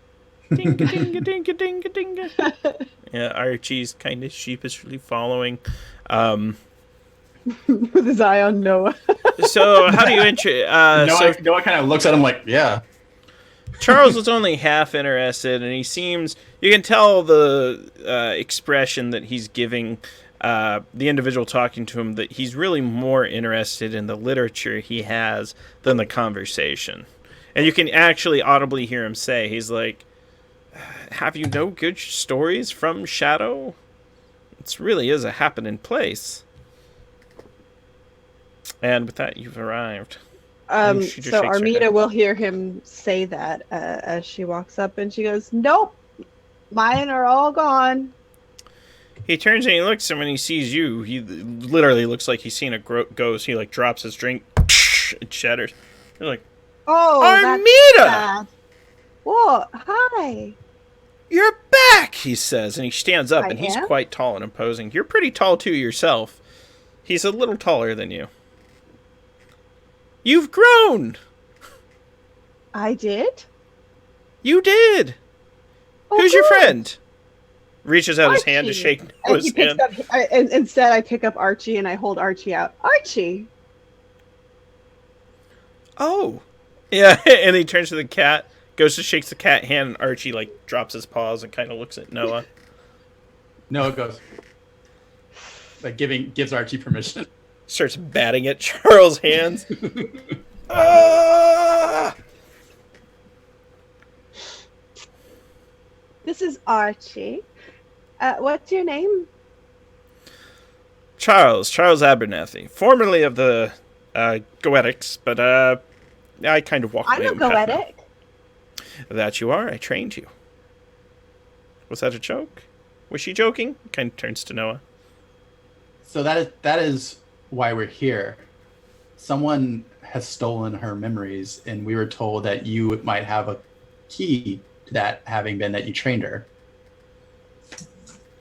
Dinga dinga dinga dinga dinga. Yeah, Archie's kind of sheepishly following. With his eye on Noah. So how do you Noah kind of looks at him like, yeah. Charles was only half interested, and he seems. You can tell the expression that he's giving the individual talking to him that he's really more interested in the literature he has than the conversation. And you can actually audibly hear him say, he's like, "Have you no good stories from Shadow? It really is a happening place." And with that, you've arrived. And she just So shakes her Armida head. will hear him say that as she walks up, and she goes, "Nope, mine are all gone." He turns and he looks, and when he sees you, he literally looks like he's seen a ghost. He like drops his drink, it shatters. You're like, Oh, Armida! that's sad. What? Hi. "You're back," he says, and he stands up, I and he's am? quite tall and imposing. You're pretty tall too yourself. He's a little taller than you. You've grown. I did? You did. Oh, Who's your good. friend? Reaches out his hand to Archie. shake And Noah's he picks hand. up. Instead, I pick up Archie and I hold Archie out. Archie. Oh. Yeah, and he turns to the cat, goes to shake the cat hand, and Archie like drops his paws and kind of looks at Noah. Noah goes, like gives Archie permission. Starts batting at Charles' hands. Ah! This is Archie. What's your name? Charles Abernathy, formerly of the Goetics, but I kind of walked I'm away. a Goetic. That you are. I trained you. Was that a joke? Was she joking? Kind of turns to Noah. So that is why we're here. Someone has stolen her memories, and we were told that you might have a key to that, having been that you trained her.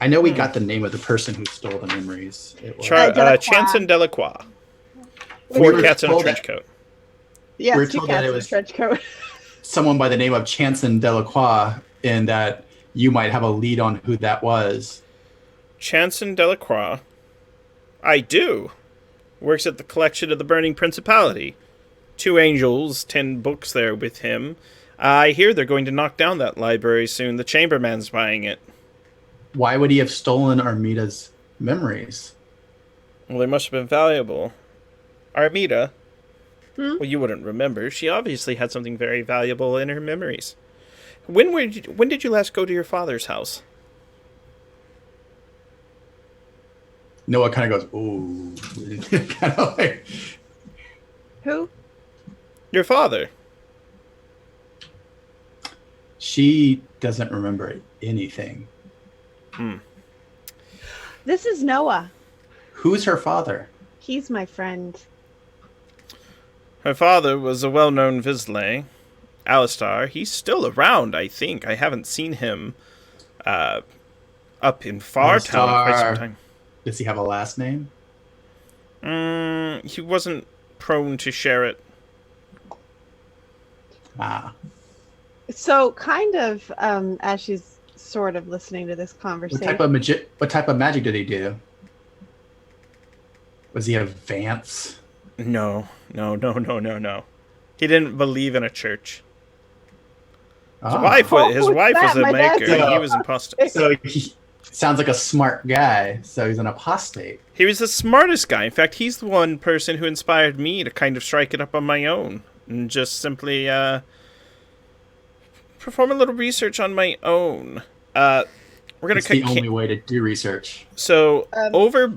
I know we got the name of the person who stole the memories. It was, Delacroix. Chanson Delacroix. We 4 were cats in a told trench that- coat. Yes, We're 2 told that cats it in a was- trench coat. someone by the name of Chanson Delacroix, and that you might have a lead on who that was. Chanson Delacroix. I do. Works at the collection of the Burning Principality. 2 angels, 10 books there with him. I hear they're going to knock down that library soon. The Chamberman's buying it. Why would he have stolen Armida's memories? Well, they must have been valuable. Armida? Hmm? Well, you wouldn't remember. She obviously had something very valuable in her memories. When did you last go to your father's house? Noah kind of goes, ooh. Kind of like, Who? Your father. she doesn't remember anything. This is Noah. Who's her father? He's my friend. Her father was a well-known Vizsla, Alistar. He's still around, I think. I haven't seen him up in Fartown in quite some Alistar. time. Does he have a last name? He wasn't prone to share it. Ah. So, kind of, as she's sort of listening to this What conversation, type of magic did he do? Was he a Vance? No. He didn't believe in a church. His Ah. wife was that? a My dad's maker. a- He was an apostate. So he sounds like a smart guy. So he's an apostate. He was the smartest guy. In fact, he's the one person who inspired me to kind of strike it up on my own and just simply perform a little research on my own. We're gonna It's the cut. only way to do research. So over right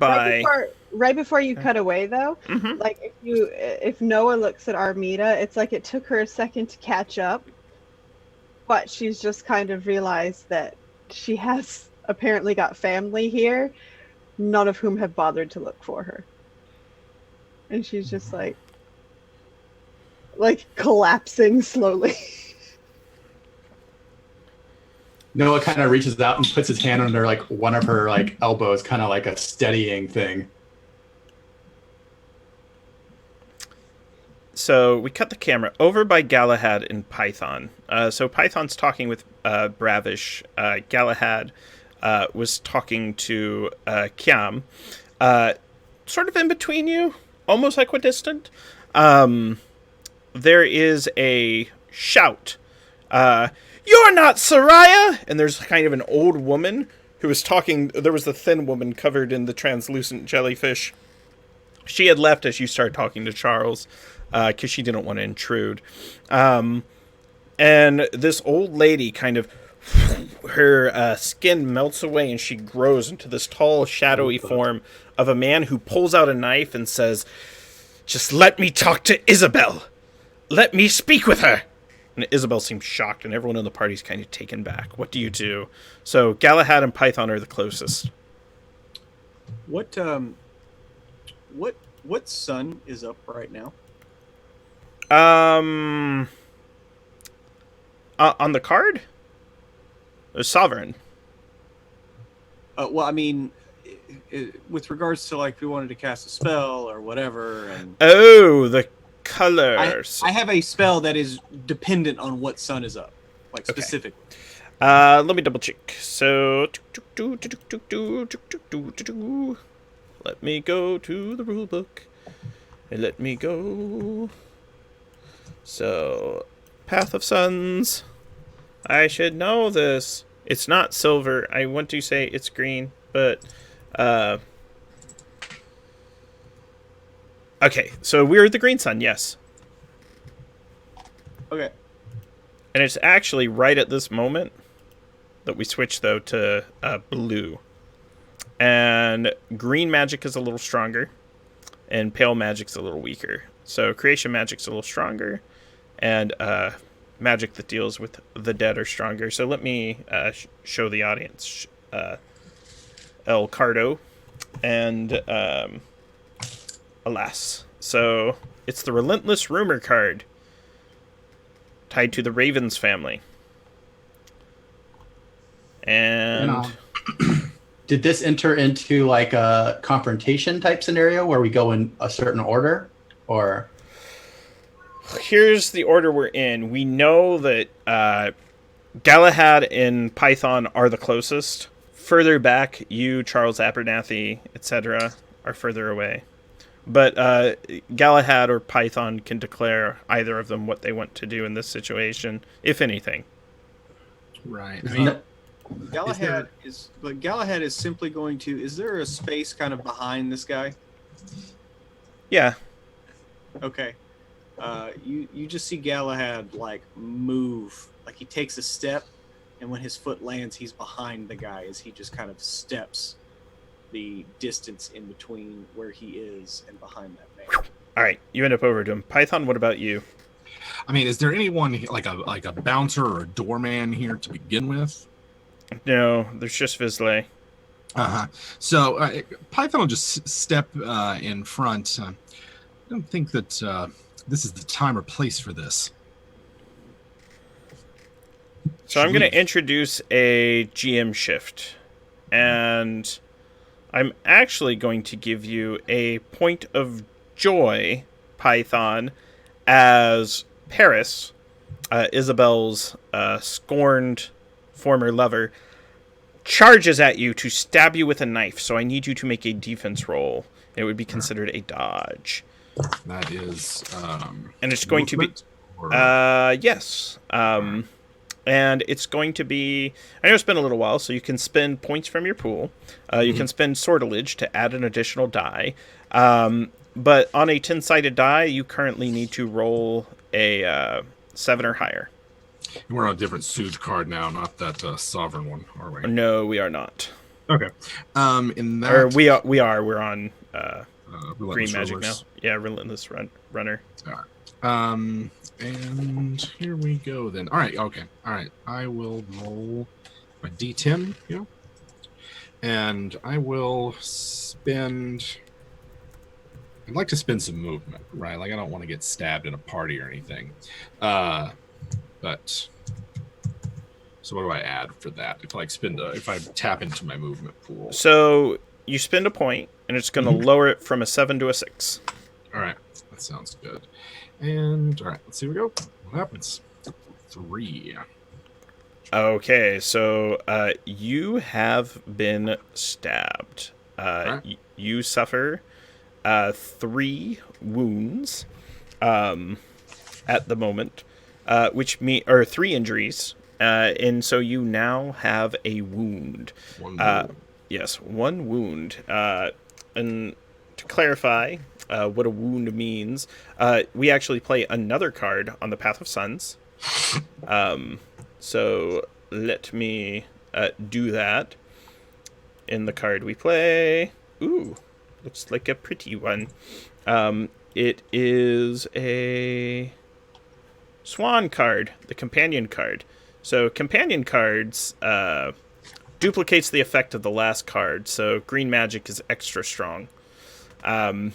by. before you cut away, though, Mhm. like if Noah looks at Armida, it's like it took her a second to catch up, but she's just kind of realized that she has apparently got family here, none of whom have bothered to look for her, and she's just like collapsing slowly. Noah kind of reaches out and puts his hand under like one of her like elbows, kind of like a steadying thing. So we cut the camera over by Galahad and Python. So Python's talking with Bravish. Galahad was talking to Kiam. Sort of in between you, almost equidistant. There is a shout. You're not Soraya! And there's kind of an old woman who was talking. There was the thin woman covered in the translucent jellyfish. She had left as you started talking to Charles, because she didn't want to intrude. And this old lady kind of, her skin melts away and she grows into this tall, shadowy form of a man who pulls out a knife and says, "Just let me talk to Isabel. Let me speak with her." And Isabel seems shocked, and everyone in the party's kind of taken back. What do you do? So Galahad and Python are the closest. What sun is up right now? On the card? Sovereign. Well, I mean, with regards to like if we wanted to cast a spell or whatever, and Oh, the colors. I have a spell that is dependent on what sun is up, like Okay. specifically. Let me double check. So, let me go to the rule book. And let me go. So, Path of Suns. I should know this. It's not silver. I want to say it's green, but okay, so we're the green sun, yes. Okay. And it's actually right at this moment that we switch, though, to blue. And green magic is a little stronger, and pale magic's a little weaker. So creation magic's a little stronger, and magic that deals with the dead are stronger. So let me show the audience El Cardo and Alas. So it's the Relentless Rumor card, tied to the Ravens family. And Did this enter into like a confrontation type scenario where we go in a certain order, or? Here's the order we're in. We know that Galahad and Python are the closest. Further back, you, Charles Abernathy, etc., are further away. But Galahad or Python can declare either of them what they want to do in this situation, if anything. Right. Galahad is simply going to. Is there a space kind of behind this guy? Yeah. Okay. You just see Galahad like move, like he takes a step, and when his foot lands, he's behind the guy as he just kind of steps the distance in between where he is and behind that man. All right, you end up over to him. Python, what about you? I mean, is there anyone like a bouncer or a doorman here to begin with? No, there's just Vizsla. So Python will just step in front. I don't think that this is the time or place for this. So I'm going to introduce a GM shift, and I'm actually going to give you a point of joy, Python, as Paris, Isabel's scorned former lover, charges at you to stab you with a knife. So I need you to make a defense roll. It would be considered a dodge. That is, and it's going to be, yes. And it's going to be, I know it's been a little while, so you can spend points from your pool. You can spend sortilege to add an additional die. But on a 10-sided die, you currently need to roll a 7 or higher. And we're on a different Suge card now, not that sovereign one, are we? No, we are not. Okay. In that, or we are. We're on green magic Rovers. now. Yeah, Relentless Runner. All right. And here we go then. All right. Okay. All right. I will roll my D10. Yeah. And I will spend. I'd like to spend some movement, right? Like I don't want to get stabbed in a party or anything. But so what do I add for that? If I tap into my movement pool. So you spend a point, and it's going to lower it from a 7 to a 6. All right, that sounds good. And all right, let's see where we go. What happens? 3. Okay, so you have been stabbed. Right. You suffer 3 wounds at the moment. Or 3 injuries, and so you now have a wound. One wound. Yes, 1 wound. And to clarify what a wound means, we actually play another card on the Path of Suns. So let me do that. In the card we play, ooh, looks like a pretty one. It is a Swan card, the companion card. So companion cards duplicates the effect of the last card, so green magic is extra strong. And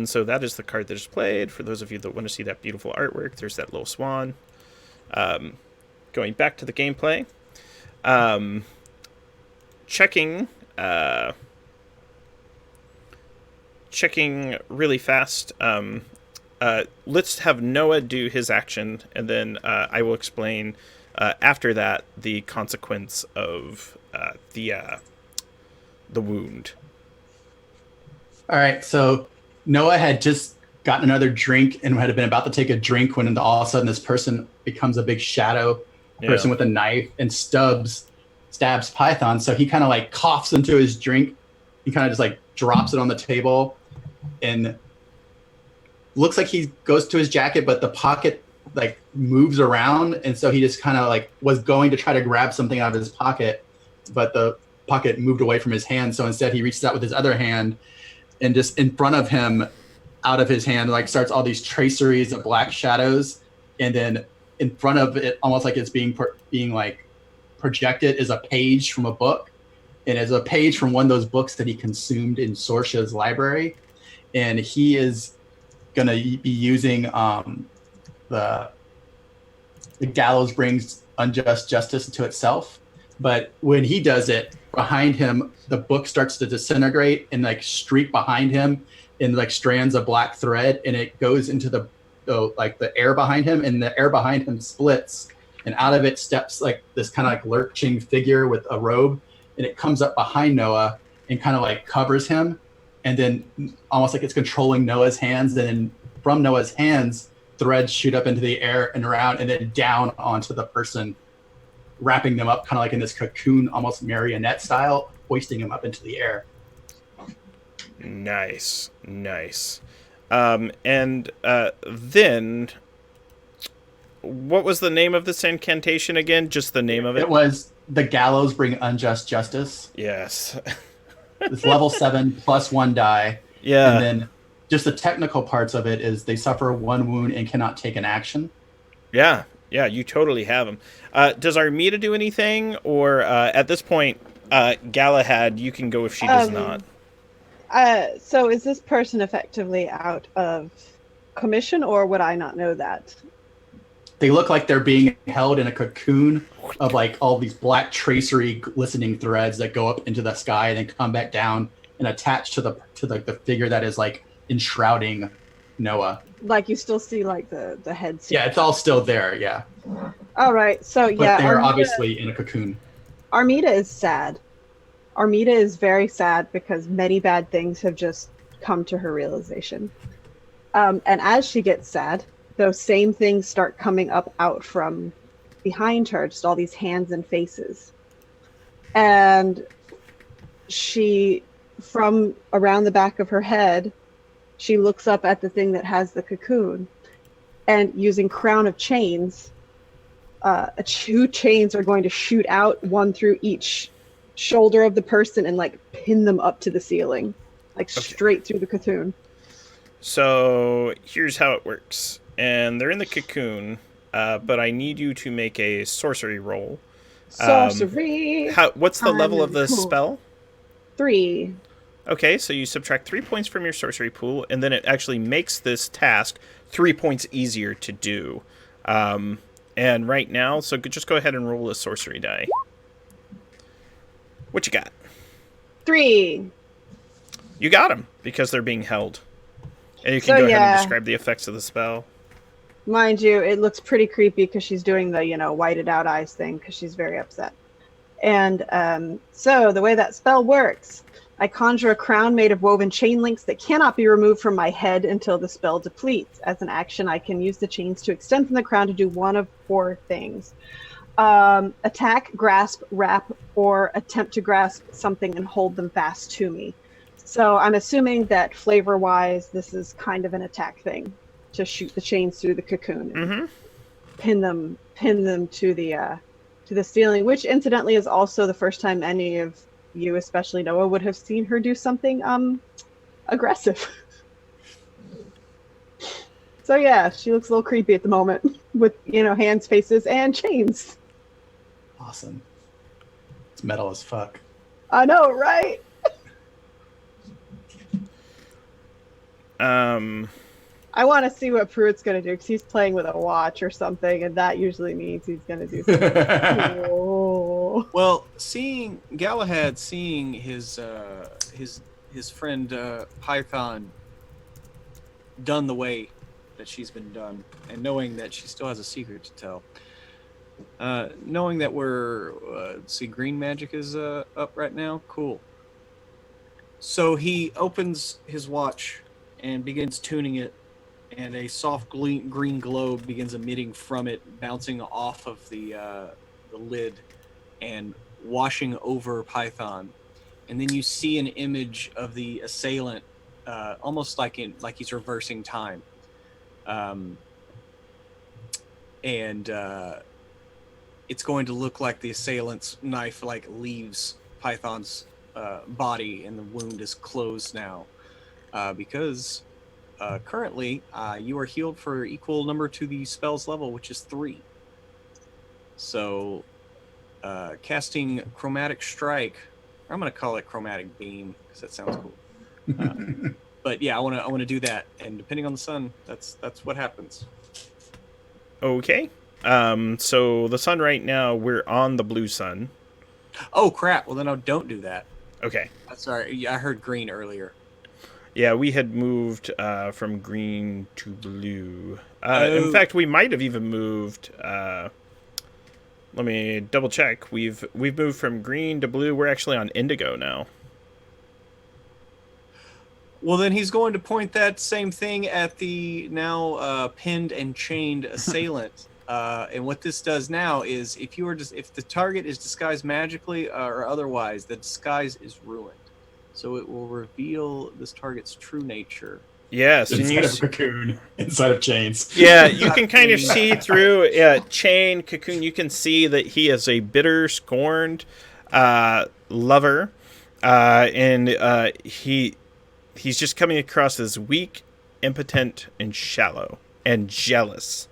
so that is the card that is played. For those of you that want to see that beautiful artwork, there's that little swan. Going back to the gameplay. Checking really fast. Let's have Noah do his action, and then I will explain after that the consequence of the wound. All right, so Noah had just gotten another drink and had been about to take a drink when all of a sudden this person becomes a big shadow person with a knife and stabs Python. So he kind of like coughs into his drink. He kind of just like drops it on the table and looks like he goes to his jacket, but the pocket like moves around. And so he just kind of like was going to try to grab something out of his pocket, but the pocket moved away from his hand. So instead he reaches out with his other hand and just in front of him, out of his hand, like starts all these traceries of black shadows. And then in front of it, almost like it's being like projected, is a page from a book. And it's a page from one of those books that he consumed in Sorsha's library. And he is going to be using the gallows brings unjust justice to itself. But when he does it, behind him, the book starts to disintegrate and like streak behind him in like strands of black thread, and it goes into the air behind him, and the air behind him splits, and out of it steps like this kind of like lurching figure with a robe, and it comes up behind Noah and kind of like covers him, and then almost like it's controlling Noah's hands. And then from Noah's hands, threads shoot up into the air and around, and then down onto the person, wrapping them up kind of like in this cocoon, almost marionette style, hoisting them up into the air. Nice. And then, what was the name of this incantation again? Just the name of it? It was The Gallows Bring Unjust Justice. Yes. It's level 7 plus 1 die. Yeah. And then just the technical parts of it is they suffer 1 wound and cannot take an action. Yeah, you totally have them. Does Armida do anything? Or at this point, Galahad, you can go if she does not. So is this person effectively out of commission, or would I not know that? They look like they're being held in a cocoon of like all these black tracery glistening threads that go up into the sky and then come back down and attach to the figure that is like enshrouding Noah. Like you still see like the head. Yeah, it's all still there. Yeah. All right. So But yeah, they're Armida, obviously in a cocoon. Armida is sad. Armida is very sad because many bad things have just come to her realization. And as she gets sad, those same things start coming up out from behind her, just all these hands and faces. And she, from around the back of her head, she looks up at the thing that has the cocoon, and using Crown of Chains, 2 chains are going to shoot out, one through each shoulder of the person, and like pin them up to the ceiling, like straight through the cocoon. So here's how it works. And they're in the cocoon, but I need you to make a sorcery roll. Sorcery. What's the level of the spell? 3. Okay, so you subtract 3 points from your sorcery pool, and then it actually makes this task 3 points easier to do. And right now, so just go ahead and roll a sorcery die. What you got? 3. You got them, because they're being held. And you can go ahead and describe the effects of the spell. Mind you, it looks pretty creepy because she's doing the, whited out eyes thing because she's very upset. And so the way that spell works, I conjure a crown made of woven chain links that cannot be removed from my head until the spell depletes. As an action, I can use the chains to extend from the crown to do one of 4 things. Attack, grasp, wrap, or attempt to grasp something and hold them fast to me. So I'm assuming that flavor-wise, this is kind of an attack thing, to shoot the chains through the cocoon and pin them to the ceiling, which incidentally is also the first time any of you, especially Noah, would have seen her do something aggressive. So yeah, she looks a little creepy at the moment with hands, faces, and chains. Awesome. It's metal as fuck. I know, right? I want to see what Pruitt's going to do because he's playing with a watch or something, and that usually means he's going to do something. Oh. Well, Galahad seeing his friend Python done the way that she's been done, and knowing that she still has a secret to tell, knowing that we're green magic is up right now, cool. So he opens his watch and begins tuning it, and a soft green glow begins emitting from it, bouncing off of the lid and washing over Python. And then you see an image of the assailant, almost like he's reversing time. And it's going to look like the assailant's knife leaves Python's body, and the wound is closed now. Because currently you are healed for equal number to the spell's level, which is 3. So casting Chromatic Strike, I'm going to call it Chromatic Beam because that sounds cool. But yeah, I want to do that, and depending on the sun, that's what happens. Okay. So the sun right now, we're on the blue sun. Oh crap! Well then, don't do that. Okay. Sorry, I heard green earlier. Yeah, we had moved from green to blue. Oh. In fact, we might have even moved. Let me double check. We've moved from green to blue. We're actually on Indigo now. Well, then he's going to point that same thing at the now pinned and chained assailant. And what this does now is, if the target is disguised magically or otherwise, the disguise is ruined. So it will reveal this target's true nature. Yes, Inside of cocoon, inside of chains. Yeah, you can kind of see through chain, cocoon. You can see that he is a bitter, scorned lover, and he's just coming across as weak, impotent, and shallow, and jealous.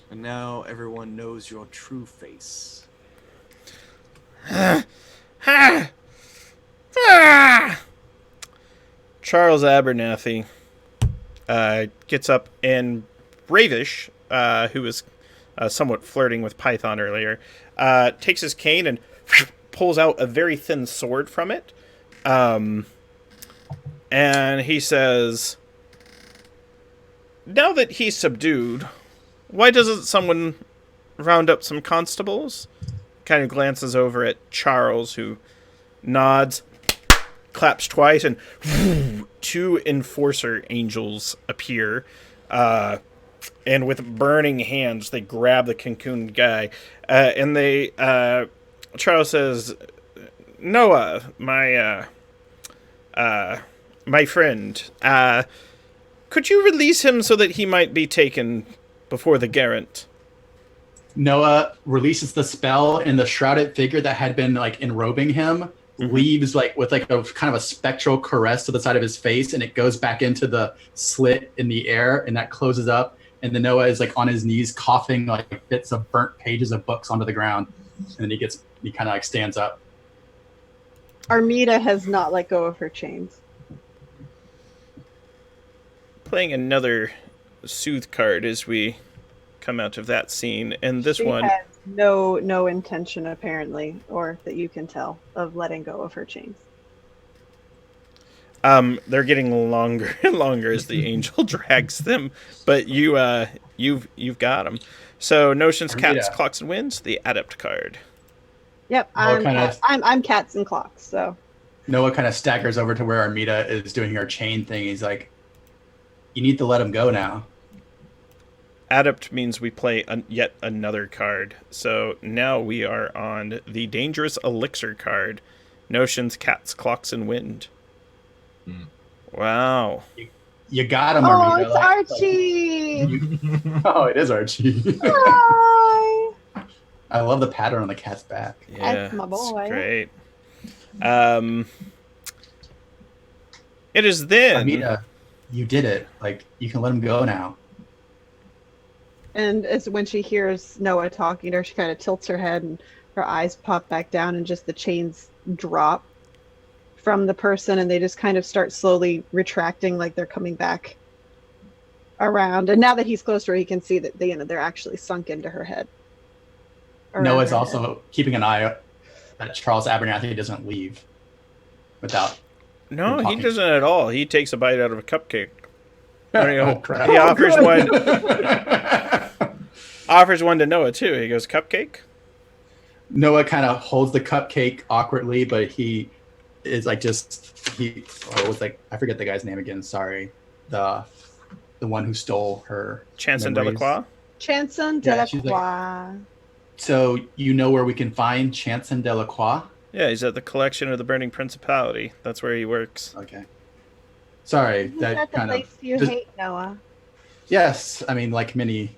And now everyone knows your true face. Charles Abernathy gets up, and Ravish, who was somewhat flirting with Python earlier, takes his cane and pulls out a very thin sword from it. And he says, now that he's subdued, why doesn't someone round up some constables? Kind of glances over at Charles, who nods, claps twice, and two enforcer angels appear. And with burning hands, they grab the cocooned guy. And they, Charles says, Noah, my friend, could you release him so that he might be taken before the Garant? Noah releases the spell, and the shrouded figure that had been like enrobing him leaves like with like a kind of a spectral caress to the side of his face, and it goes back into the slit in the air, and that closes up. And then Noah is like on his knees coughing like bits of burnt pages of books onto the ground, and then he kind of like stands up. Armida has not let go of her chains. Playing another soothe card as we come out of that scene, and this she one has no intention, apparently, or that you can tell, of letting go of her chains. they're getting longer and longer as the angel drags them, but you've got them. So notions, cats, clocks, and winds, the adept card. Yep, I'm cats and clocks. So Noah kind of staggers over to where Armida is doing her chain thing. He's like, "You need to let him go now." Adept means we play yet another card. So now we are on the Dangerous Elixir card. Notions, cats, clocks, and wind. Wow. You got him, oh, Armida. it's Archie! Oh, it is Archie. Hi! I love the pattern on the cat's back. Yeah, That's my boy. it's great. It is then... Armida, you did it. Like, you can let him go now. And it's when she hears Noah talking to her, she kind of tilts her head and her eyes pop back down, and just the chains drop from the person, and they just kind of start slowly retracting, like they're coming back around. And now that he's close to her, he can see that they're actually sunk into her head. Noah's also keeping an eye that Charles Abernathy doesn't leave without. No, he doesn't at all. He takes a bite out of a cupcake. Oh, crap. He offers one. Offers one to Noah too. He goes, "Cupcake." Noah kind of holds the cupcake awkwardly, but he is like it was like, I forget the guy's name again. Sorry, the one who stole her. Chanson memories. Delacroix. Chanson Yeah, Delacroix. So you know where we can find Chanson Delacroix? Yeah, he's at the collection of the Burning Principality. That's where he works. Okay. Sorry, Is that that the kind place of. you hate, Noah? Yes, I mean, like many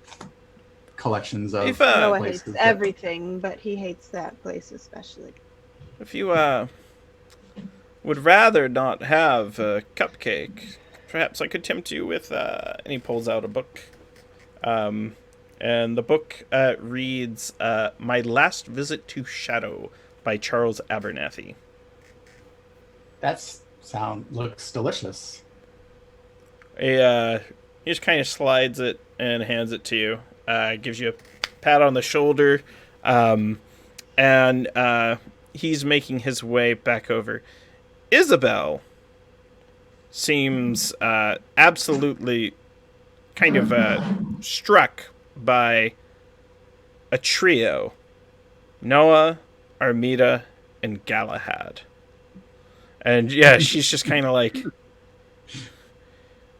collections of If, Noah places hates that- everything, but he hates that place especially. If you would rather not have a cupcake, perhaps I could tempt you with. And he pulls out a book. And the book reads My Last Visit to Shadow by Charles Abernathy. looks delicious. He just kind of slides it and hands it to you. Gives you a pat on the shoulder. And and he's making his way back over. Isabel seems absolutely kind of struck by a trio: Noah, Armida, and Galahad. And yeah, she's just kind of like,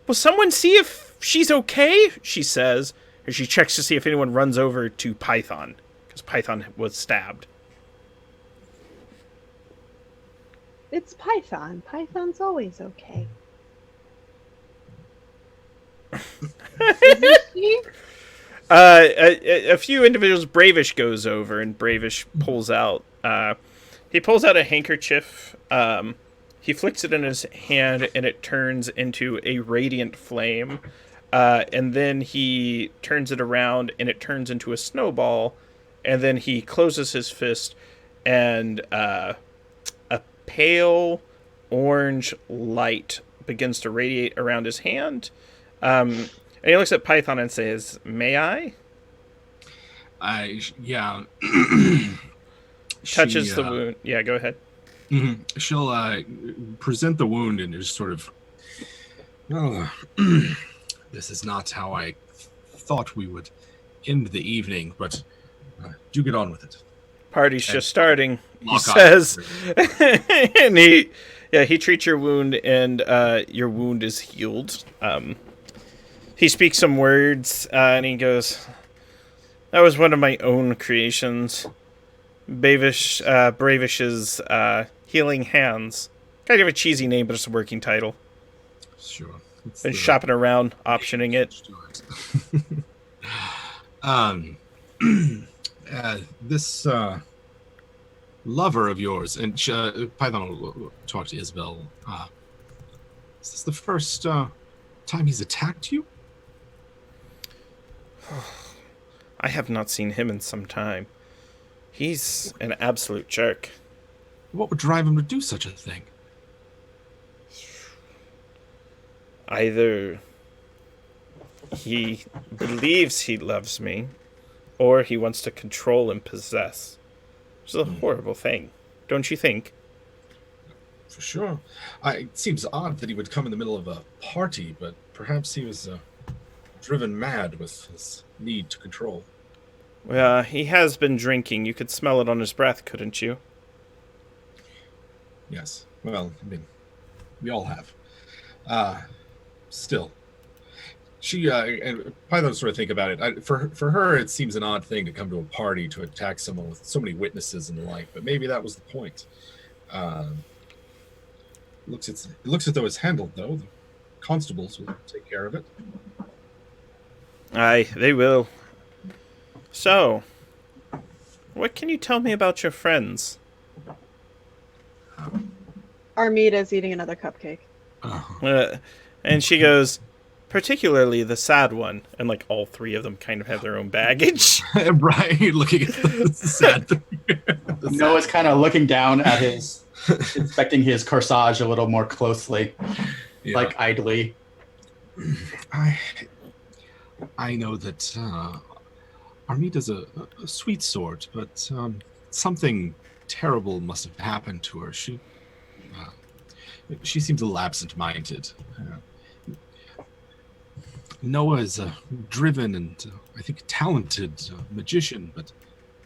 will someone see if she's okay? She says, and she checks to see if anyone runs over to Python, because Python was stabbed. It's Python. Python's always okay. Isn't she? A few individuals. Bravish goes over, and Bravish pulls out. He pulls out a handkerchief. He flicks it in his hand, and it turns into a radiant flame. And then he turns it around, and it turns into a snowball. And then he closes his fist, and a pale orange light begins to radiate around his hand. And he looks at Python and says, "May I?" Yeah. Touches the wound. Yeah, go ahead. Mm-hmm. She'll present the wound and just sort of, this is not how I thought we would end the evening, but do get on with it. Party's just starting, he Lock says. And he treats your wound, and your wound is healed. He speaks some words, and he goes, "That was one of my own creations. Bravish's Healing Hands." Kind of a cheesy name, but it's a working title. Sure. Been shopping around, optioning it. This lover of yours, and Python will talk to Isabel. Is this the first time he's attacked you? I have not seen him in some time. He's an absolute jerk. What would drive him to do such a thing? Either he believes he loves me, or he wants to control and possess. It's a horrible thing, don't you think? For sure. It seems odd that he would come in the middle of a party, but perhaps he was driven mad with his need to control. Well, he has been drinking. You could smell it on his breath, couldn't you? Yes. Well, I mean, we all have. Still. She, and Python sort of think about it. For her, it seems an odd thing to come to a party to attack someone with so many witnesses and the like, but maybe that was the point. Looks as though it's handled, though. The constables will take care of it. Aye, they will. So, what can you tell me about your friends? Armida's eating another cupcake. And she goes, particularly the sad one. And like all three of them kind of have their own baggage. Right, looking at the sad thing. Noah's kind of looking down at his, inspecting his corsage a little more closely, like idly. I know that Armida's a sweet sort, but something terrible must have happened to her. She seems a little absent-minded. Noah is a driven and I think talented magician, but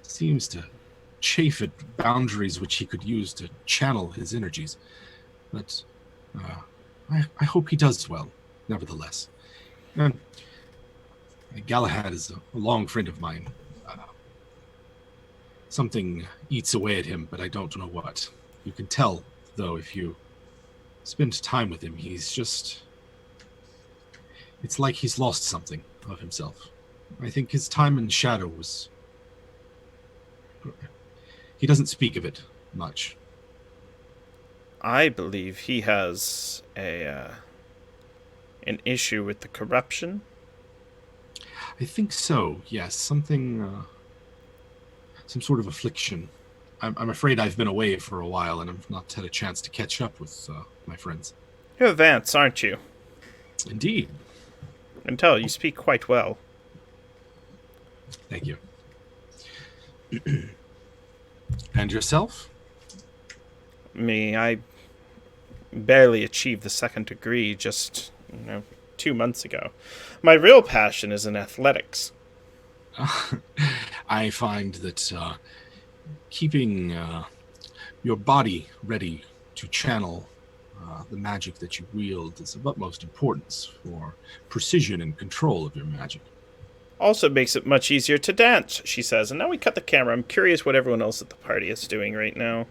seems to chafe at boundaries which he could use to channel his energies. But I hope he does well, nevertheless. Galahad is a long friend of mine. Something eats away at him, but I don't know what. You can tell, though, if you spend time with him, he's just... It's like he's lost something of himself. I think his time in shadow was... He doesn't speak of it much. I believe he has an issue with the corruption. I think so, yes. Something... some sort of affliction. I'm afraid I've been away for a while, and I've not had a chance to catch up with my friends. You're Vance, aren't you? Indeed. I can tell you speak quite well. Thank you. And yourself? Me, I barely achieved the second degree just, 2 months ago. My real passion is in athletics. I find that keeping your body ready to channel the magic that you wield is of utmost importance for precision and control of your magic. Also makes it much easier to dance, she says. And now we cut the camera. I'm curious what everyone else at the party is doing right now.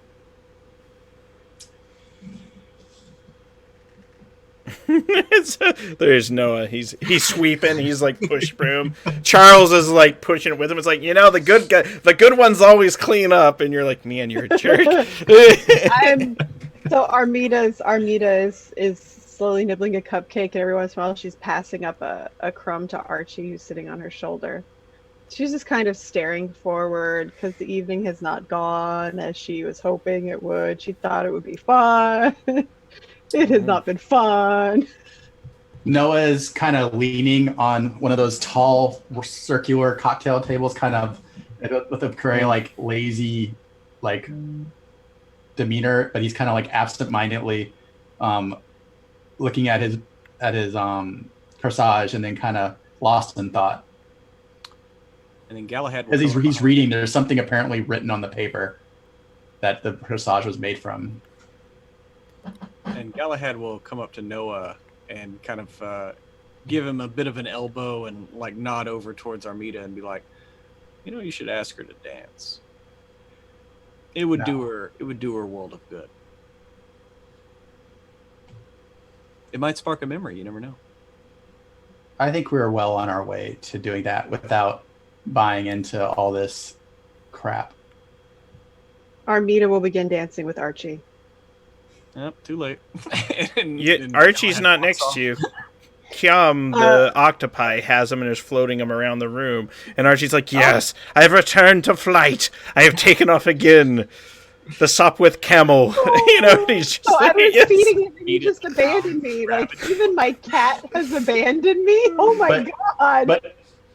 There's Noah. He's sweeping. He's like push broom. Charles is like pushing it with him. It's like, the good ones always clean up, and you're like, man, you're a jerk. So Armida is slowly nibbling a cupcake, and every once in a while she's passing up a crumb to Archie, who's sitting on her shoulder. She's just kind of staring forward because the evening has not gone as she was hoping it would. She thought it would be fun. It has not been fun. Noah is kind of leaning on one of those tall circular cocktail tables, kind of with a very like lazy, like demeanor, but he's kind of like absent-mindedly looking at his corsage and then kind of lost in thought. And then Galahad, as he's reading, there's something apparently written on the paper that the corsage was made from. And Galahad will come up to Noah and kind of give him a bit of an elbow and like nod over towards Armida and be like, you should ask her to dance. It would do her a world of good. It might spark a memory, you never know. I think we're well on our way to doing that without buying into all this crap. Armida will begin dancing with Archie. Yep, too late. and Archie's not next to you. Kiam, the octopi, has him and is floating him around the room. And Archie's like, yes, I have returned to flight. I have taken off again. The sup with camel. And he's just I was feeding him and he just abandoned me. Like, even my cat has abandoned me. Oh my God.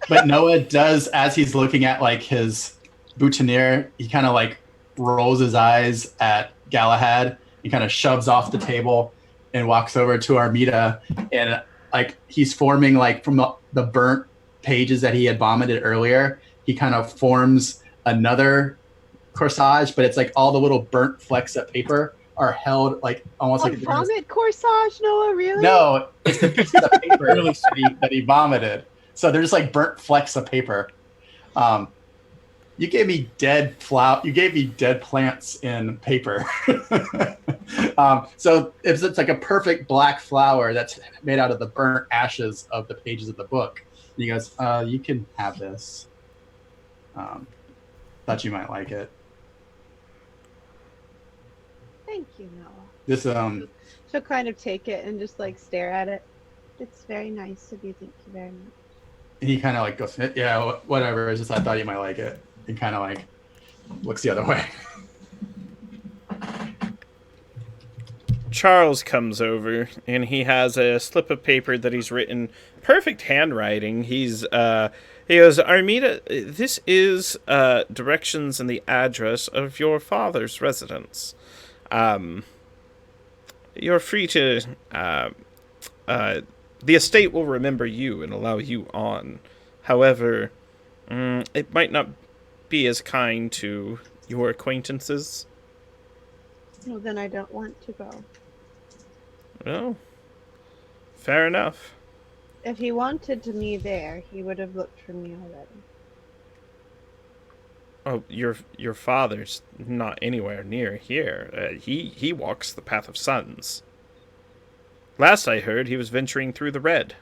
But Noah does, as he's looking at like his boutonniere, he kind of like rolls his eyes at Galahad. He kind of shoves off the table and walks over to Armida, and like he's forming like from the burnt pages that he had vomited earlier. He kind of forms another corsage, but it's like all the little burnt flecks of paper are held like almost like vomit corsage. Noah, really? No, it's the pieces of paper that he vomited. So they're just like burnt flecks of paper. You gave me dead flower. You gave me dead plants in paper. So it's like a perfect black flower that's made out of the burnt ashes of the pages of the book. And he goes, "You can have this. Thought you might like it." Thank you, Noah. This She'll kind of take it and just like stare at it. It's very nice of you. Thank you very much. And he kind of like goes, "Yeah, whatever. It's just I thought you might like it." And kind of like looks the other way. Charles comes over and he has a slip of paper that he's written perfect handwriting. He goes, Armida, this is directions and the address of your father's residence. You're free to the estate will remember you and allow you on. However, it might not be as kind to your acquaintances. Well, then I don't want to go. Well, fair enough. If he wanted to me there, he would have looked for me already. Oh, your father's not anywhere near here. He walks the path of suns. Last I heard, he was venturing through the red.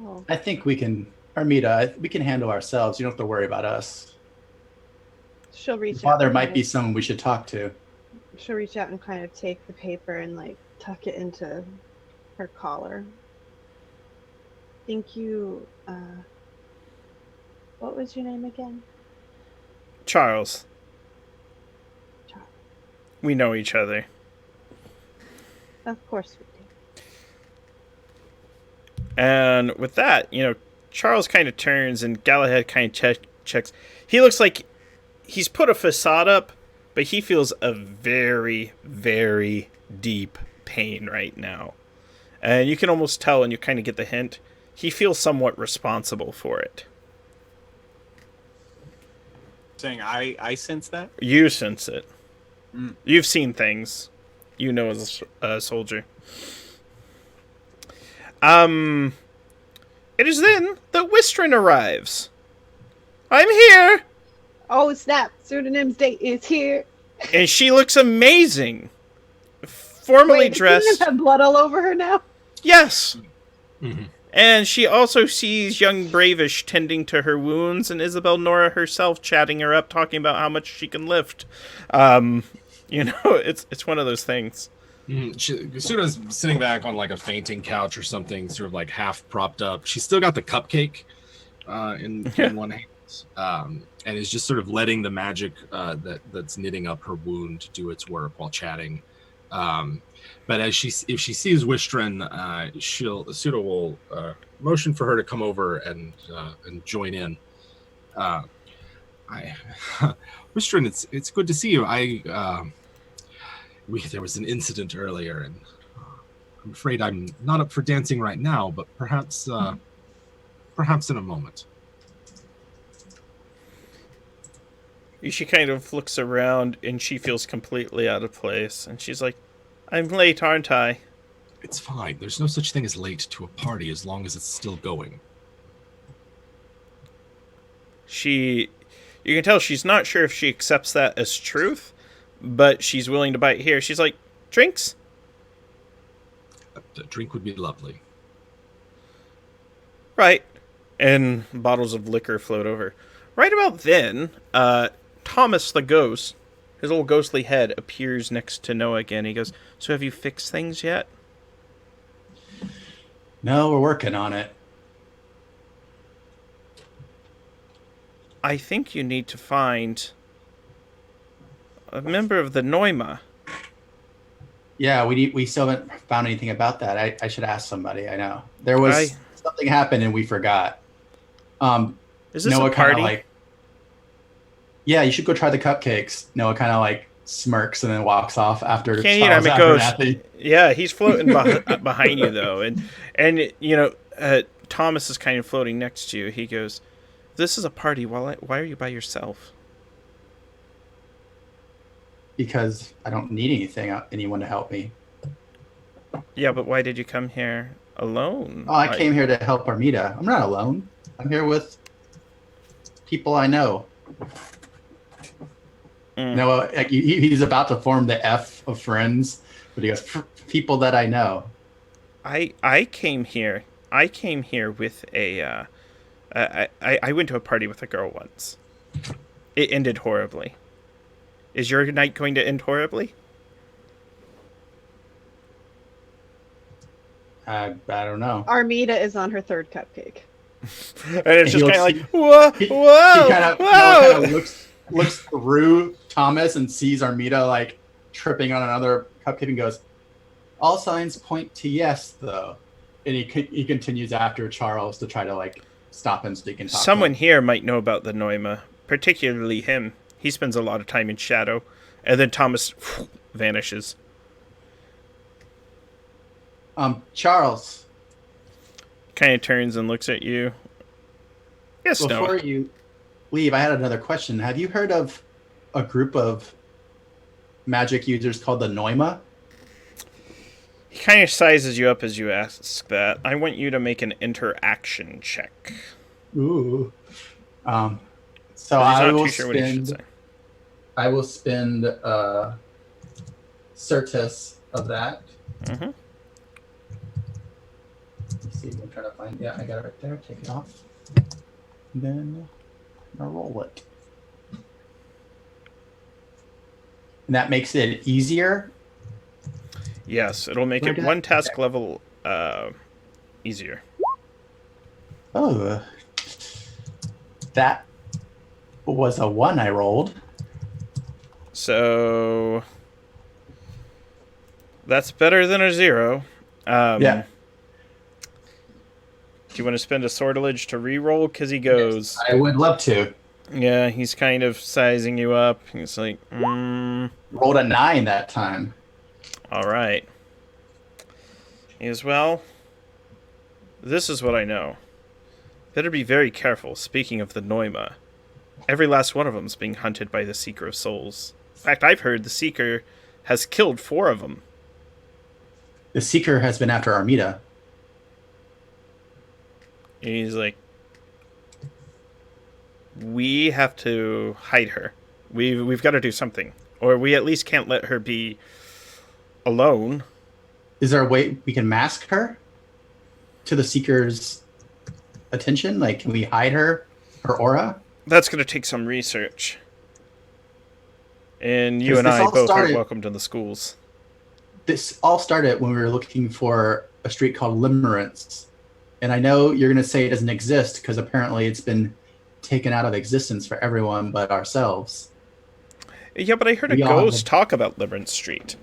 Oh. I think we can, Armida, we can handle ourselves. You don't have to worry about us. She'll reach out. Father might be someone we should talk to. She'll reach out and kind of take the paper and like tuck it into her collar. Thank you. What was your name again? Charles. Charles. We know each other. Of course we do. And with that, Charles kind of turns and Galahad kind of checks. He looks like he's put a facade up, but he feels a very, very deep pain right now. And you can almost tell, and you kind of get the hint, he feels somewhat responsible for it. Saying I sense that? You sense it. Mm. You've seen things. You know as a soldier. It is then that Wistrin arrives. I'm here! Oh snap! Pseudonym's date is here. And she looks amazing. Formally Wait, dressed. does Pseudonym have blood all over her now? Yes. Mm-hmm. And she also sees young Bravish tending to her wounds, and Isabel Nora herself chatting her up, talking about how much she can lift. It's one of those things. Suda's sitting back on like a fainting couch or something, sort of like half propped up. She's still got the cupcake in one hand, and is just sort of letting the magic that's knitting up her wound do its work while chatting. But if she sees Wistrin, Suda will motion for her to come over and join in. Wistrin, it's good to see you. There was an incident earlier, and I'm afraid I'm not up for dancing right now. But perhaps in a moment. She kind of looks around, and she feels completely out of place. And she's like, I'm late, aren't I? It's fine. There's no such thing as late to a party as long as it's still going. You can tell she's not sure if she accepts that as truth, but she's willing to bite here. She's like, drinks? A drink would be lovely. Right. And bottles of liquor float over. Right about then, Thomas the ghost, his little ghostly head, appears next to Noah again. He goes, so have you fixed things yet? No, we're working on it. I think you need to find a member of the Pneuma. Yeah, we still haven't found anything about that. I should ask somebody. I know there was something happened and we forgot. Is this Noah a party? kinda like, yeah, you should go try the cupcakes. Noah kind of like smirks and then walks off after Charles Abernathy. Yeah, he's floating behind you though, and Thomas is kind of floating next to you. He goes, "This is a party. Why are you by yourself?" Because I don't need anyone to help me. Yeah, but why did you come here alone? Oh, I came here to help Armida. I'm not alone. I'm here with people I know. Noah, he's about to form the F of friends, but he goes, people that I know. I came here with a. I went to a party with a girl once. It ended horribly. Is your night going to end horribly? I don't know. Armida is on her third cupcake. And it's just kind of like, whoa. He kind of looks through Thomas and sees Armida like tripping on another cupcake and goes, all signs point to yes, though. And he continues after Charles to try to like stop him so he can talk. Someone here might know about the Pneuma, particularly him. He spends a lot of time in shadow. And then Thomas vanishes. Charles. Kind of turns and looks at you. Yes, Noah. Before you leave, I had another question. Have you heard of a group of magic users called the Pneuma? He kind of sizes you up as you ask that. I want you to make an interaction check. Ooh. So He's I not will too sure what he should say. I will spend Certus of that. Mm-hmm. Let's see, I'm trying to find. Yeah, I got it right there. Take it off. And then I'll roll it. And that makes it easier. Yes, it'll make it one task level easier. Oh, that was a 1 I rolled. So that's better than a 0. Yeah. Do you want to spend a sortilege to re-roll? Because he goes... Yes, I would love to. Yeah, he's kind of sizing you up. He's like, Rolled a 9 that time. all right. He goes, well, this is what I know. Better be very careful, speaking of the Pneuma. Every last one of them's being hunted by the Seeker of Souls. In fact, I've heard the Seeker has killed 4 of them. The Seeker has been after Armida. He's like, we have to hide her. We've got to do something. Or we at least can't let her be alone. Is there a way we can mask her to the Seeker's attention? Like, can we hide her aura? That's going to take some research. And you 'Cause and this I all both started- are welcome to the schools. This all started when we were looking for a street called Limerence. And I know you're going to say it doesn't exist because apparently it's been taken out of existence for everyone but ourselves. Yeah, but I heard a We all ghost talk about Limerence Street.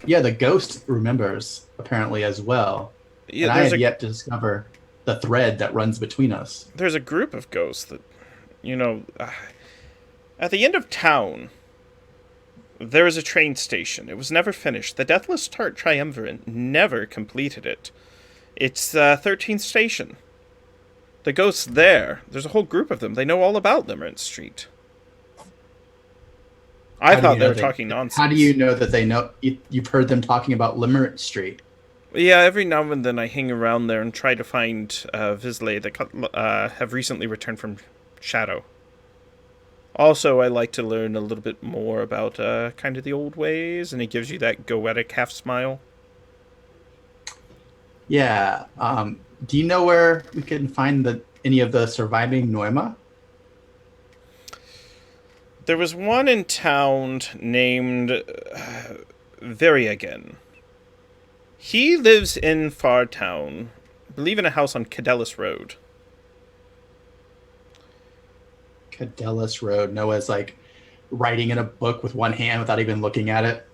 Yeah, the ghost remembers apparently as well. Yeah, and I there's have yet to discover the thread that runs between us. there's a group of ghosts that, at the end of town, there was a train station. It was never finished. The Deathless Triumvirate never completed it. It's 13th station. The ghosts there's a whole group of them. They know all about Limerence Street. I How do thought you they know were talking nonsense. How do you know that they know? You've heard them talking about Limerence Street. Yeah, every now and then I hang around there and try to find Visley that have recently returned from Shadow. Also, I like to learn a little bit more about kind of the old ways, and he gives you that goetic half smile. Yeah. Do you know where we can find any of the surviving Pneuma? There was one in town named Variagen. He lives in Fartown, I believe in a house on Cadellis Road. Cadellis Road. Noah's like writing in a book with one hand without even looking at it.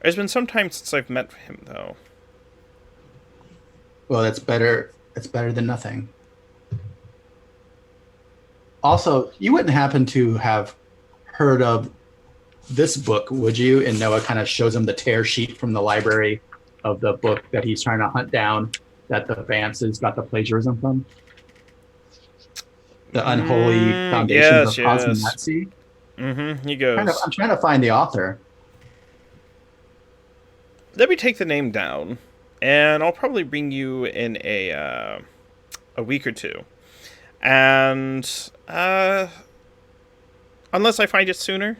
It's been some time since I've met him, though. Well, that's better. It's better than nothing. Also, you wouldn't happen to have heard of this book, would you? And Noah kind of shows him the tear sheet from the library of the book that he's trying to hunt down, that the Vances got the plagiarism from. The Unholy Foundations of Cosmonazi. Mm-hmm, he goes. I'm trying to find the author. Let me take the name down, and I'll probably bring you in a week or two. And unless I find it sooner,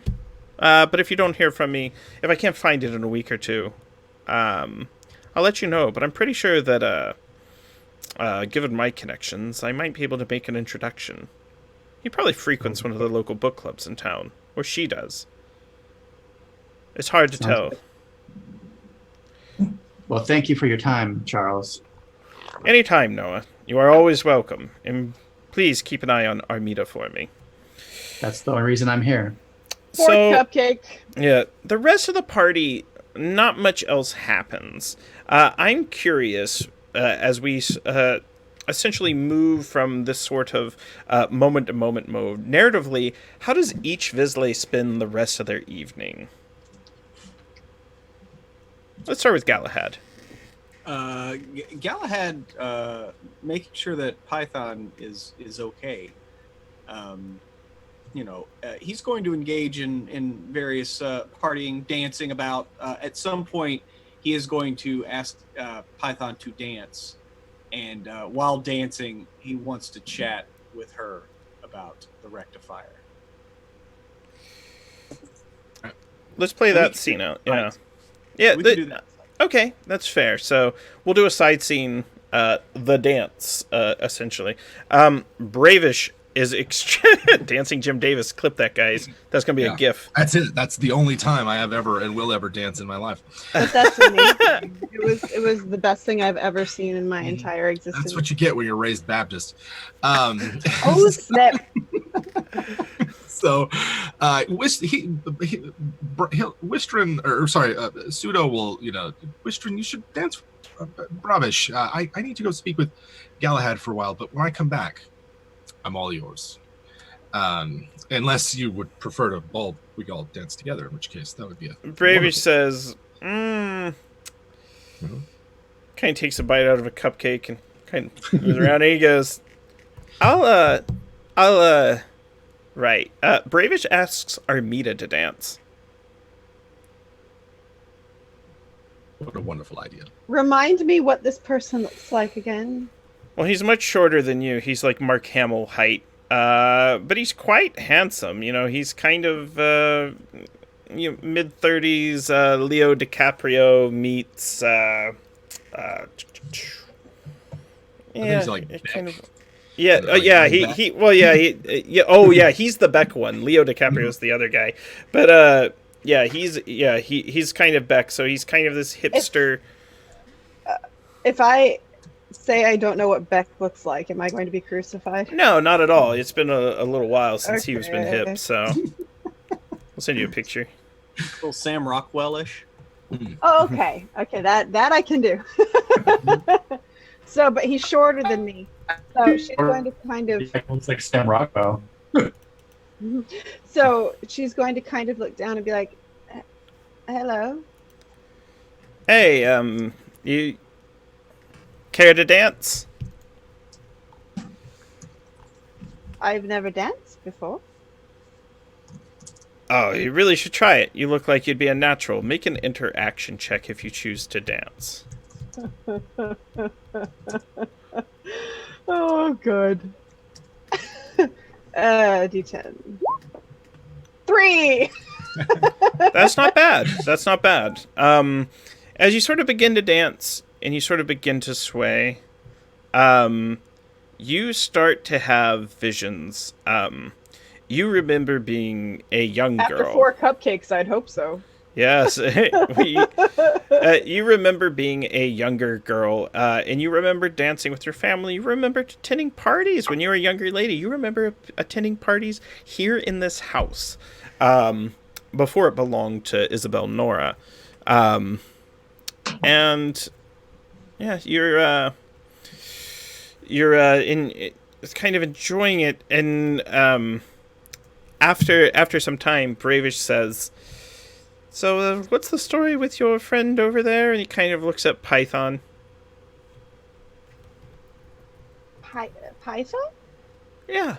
but if you don't hear from me, if I can't find it in a week or two, I'll let you know. But I'm pretty sure that given my connections, I might be able to make an introduction. He probably frequents one of the local book clubs in town, or she does. It's hard to tell. Good. Well, thank you for your time, Charles. Anytime, Noah. You are always welcome. And please keep an eye on Armida for me. That's the only reason I'm here. Fourth cupcake. Yeah, the rest of the party, not much else happens. I'm curious, as we essentially move from this sort of moment-to-moment mode, narratively, how does each Visley spend the rest of their evening? Let's start with Galahad. Galahad, making sure that Python is okay. He's going to engage in various partying, dancing about. At some point, he is going to ask Python to dance. And while dancing, he wants to chat with her about the rectifier. Let's play that scene out. Yeah. Right. Yeah. We can do that. Okay, that's fair. So we'll do a side scene, the dance, essentially. Bravish is dancing Jim Davis. Clip that, guys. That's going to be a GIF. That's it. That's the only time I have ever and will ever dance in my life. But that's amazing. It was the best thing I've ever seen in my entire existence. That's what you get when you're raised Baptist. Oh, snap. So, Wistrin, Pseudo will, Wistrin, you should dance Rubbish. I need to go speak with Galahad for a while, but when I come back, I'm all yours. Unless you would prefer to we all dance together, in which case that would be a Bravish wonderful- says, Mhm. kind of takes a bite out of a cupcake and kind of moves around, and he goes, right. Bravish asks Armida to dance. What a wonderful idea. Remind me what this person looks like again. Well, he's much shorter than you. He's like Mark Hamill height. But he's quite handsome. You know, he's kind of mid-30s. Leo DiCaprio meets. Yeah, he's like kind Beck. of. Yeah, Like yeah. Beck. Yeah. Oh, yeah. He's the Beck one. Leo DiCaprio's the other guy. But yeah, he's kind of Beck. So he's kind of this hipster. If I say I don't know what Beck looks like, am I going to be crucified? No, not at all. It's been a little while since he was been Okay. hip. So I'll send you a picture. Little Sam Rockwell-ish. Oh, okay. Okay, that I can do. So, but he's shorter than me. So she's going to kind of. Looks like Sam Rockwell. So she's going to kind of look down and be like, "Hello." Hey, you care to dance? I've never danced before. Oh, you really should try it. You look like you'd be a natural. Make an interaction check if you choose to dance. Oh, good. D10. 3. That's not bad. That's not bad. As you sort of begin to dance and you sort of begin to sway, you start to have visions. You remember being a young After girl. 4 cupcakes, I'd hope so. Yes. You remember being a younger girl, and you remember dancing with your family. You remember attending parties when you were a younger lady. You remember attending parties here in this house before it belonged to Isabel Nora. And yeah, you're kind of enjoying it. And after some time, Bravish says, "So, what's the story with your friend over there?" And he kind of looks at Python. Python? Yeah.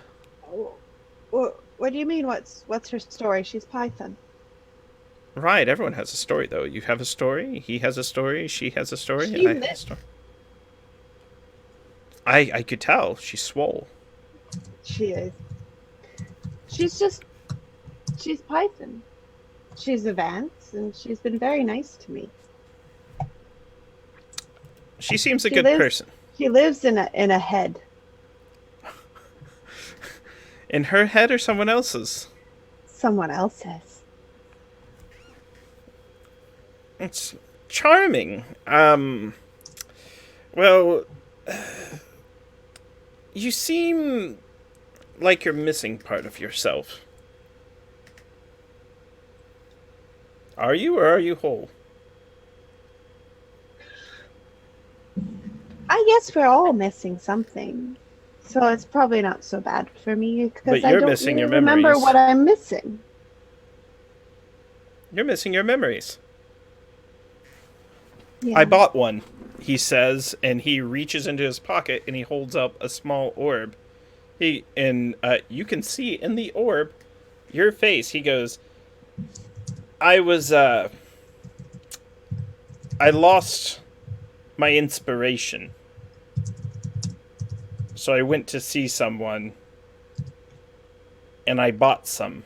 What do you mean? What's her story? She's Python. Right, everyone has a story, though. You have a story, he has a story, she has a story, She's and I have a story. I could tell. She's swole. She is. She's Python. She's advanced, and she's been very nice to me. She seems a She good lives- person. She lives in a head. In her head or someone else's? Someone else's. It's charming. Well, you seem like you're missing part of yourself. Are you, or are you whole? I guess we're all missing something, so it's probably not so bad for me But because I you're don't missing really your remember memories. what I'm missing. You're missing your memories. Yeah. I bought one, he says, and he reaches into his pocket and he holds up a small orb. You can see in the orb your face. He goes, I lost my inspiration. So I went to see someone and I bought some.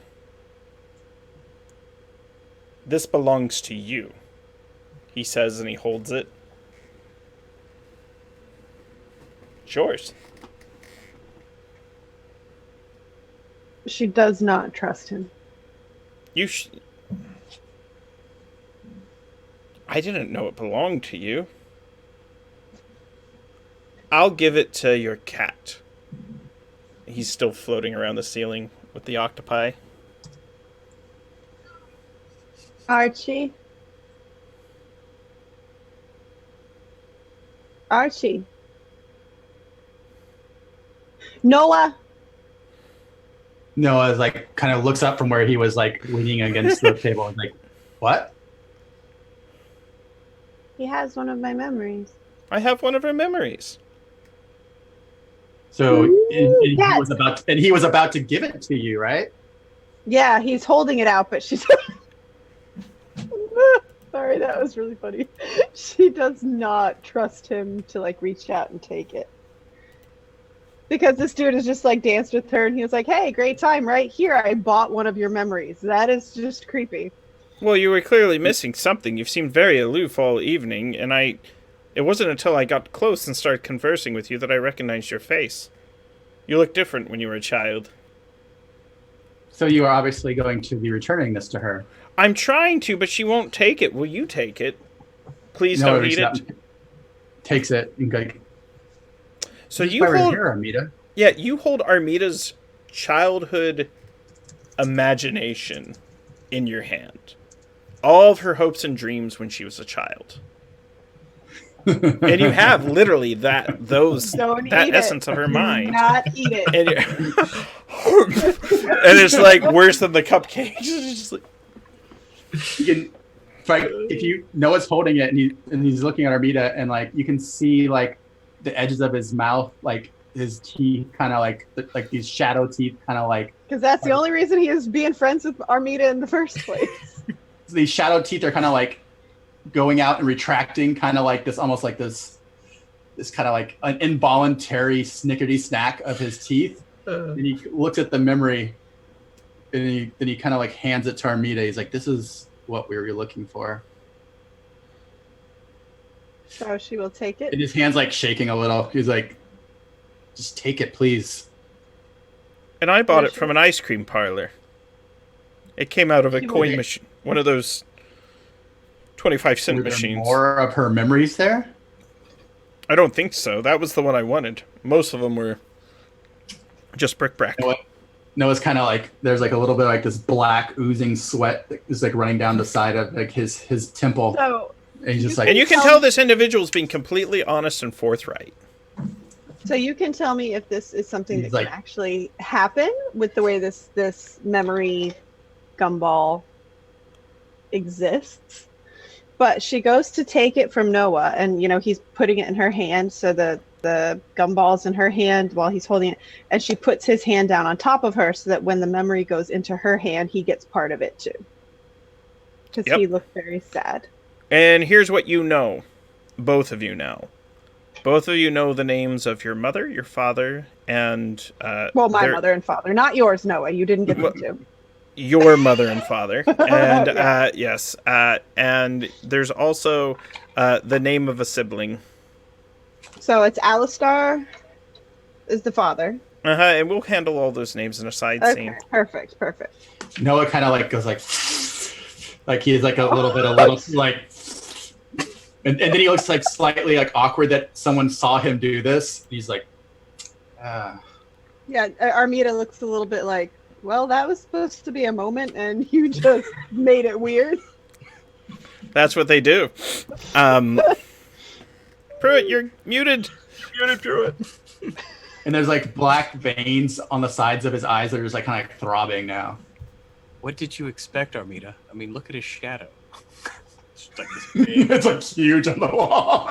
This belongs to you, he says, and he holds it. It's yours. She does not trust him. I didn't know it belonged to you. I'll give it to your cat. He's still floating around the ceiling with the octopi. Archie, Archie. Noah. Noah like kind of looks up from where he was like leaning against the table and like, what? He has one of my memories. I have one of her memories. So Yes. he was about to give it to you, right? Yeah, he's holding it out, but she's. Sorry, that was really funny. She does not trust him to like reach out and take it. Because this dude has just like danced with her and he was like, hey, great time right here. I bought one of your memories. That is just creepy. Well, you were clearly missing something. You've seemed very aloof all evening, and it wasn't until I got close and started conversing with you that I recognized your face. You look different when you were a child. So you are obviously going to be returning this to her. I'm trying to, but she won't take it. Will you take it? Please Noah don't eat reaches out it. and takes it and like. So "This is you why we're hold, here, Armida." yeah, you hold Armida's childhood imagination in your hand. All of her hopes and dreams when she was a child. And you have literally that essence of her mind. Do not eat it. And, and it's like worse than the cupcakes. It's just like, You can, if you Noah's holding it and he's looking at Armida and like you can see like the edges of his mouth, like his teeth, kind of like these shadow teeth, kind of like. Because that's the only reason he is being friends with Armida in the first place. These shadow teeth are kind of like going out and retracting, kind of like this, almost like this kind of like an involuntary snickerty snack of his teeth. And he looks at the memory, and then he kind of like hands it to Armida. He's like, "This is what we were looking for." So she will take it. And his hand's like shaking a little. He's like, "Just take it, please." and I bought it from an ice cream parlor. It came out of a You coin did. machine, one of those 25-cent Were there machines. more of her memories there? I don't think so. That was the one I wanted. Most of them were just bric-brac. Noah's kind of like, there's like a little bit like this black oozing sweat that is like running down the side of like his temple. So And he's just like, And you can tell this individual's being completely honest and forthright. So you can tell me if this is something that He's like- can actually happen with the way this memory gumball exists. But she goes to take it from Noah, and he's putting it in her hand, so the gumball's in her hand while he's holding it, and she puts his hand down on top of her so that when the memory goes into her hand, he gets part of it too. Because Yep. he looked very sad. And here's what you know. Both of you know. Both of you know the names of your mother, your father, and... Well, my mother and father. Not yours, Noah. You didn't get them to. Your mother and father. And, Yeah. yes. And there's also the name of a sibling. So it's Alistar is the father. And we'll handle all those names in a side Okay, scene. perfect. Noah kind of like goes like he's like a little like, and then he looks like slightly like awkward that someone saw him do this. He's like, Yeah, Armida looks a little bit like, well, that was supposed to be a moment, and you just made it weird. That's what they do. Pruitt, you're muted. You're muted, Pruitt. and there's like black veins on the sides of his eyes that are just like kind of like throbbing now. What did you expect, Armida? I mean, look at his shadow. It's like this big- It's like huge on the wall.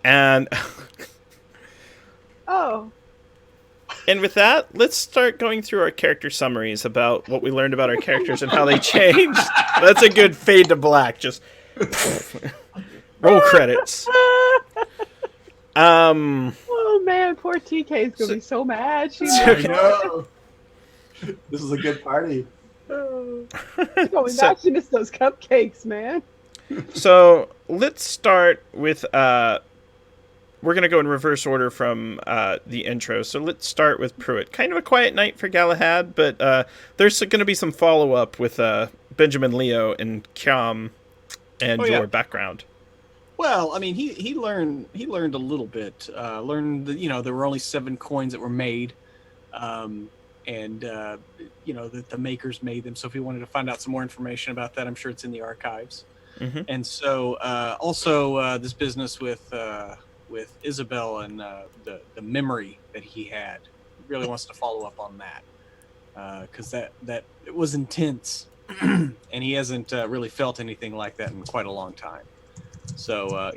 And Oh, and with that, let's start going through our character summaries about what we learned about our characters and how they changed. That's a good fade to black. Just roll credits. oh man, poor TK is gonna be so mad. She's I know. This is a good party. going back. She missed those cupcakes, man. So let's start with we're gonna go in reverse order from the intro. So let's start with Pruitt. Kind of a quiet night for Galahad, but there's gonna be some follow up with Benjamin Leo and Kiam and your background. Well, I mean, he learned a little bit. Learned that there were only 7 coins that were made, and that the makers made them. So if he wanted to find out some more information about that, I'm sure it's in the archives. Mm-hmm. And so also this business with Isabel and the memory that he had. He really wants to follow up on that because that it was intense, and he hasn't really felt anything like that in quite a long time. So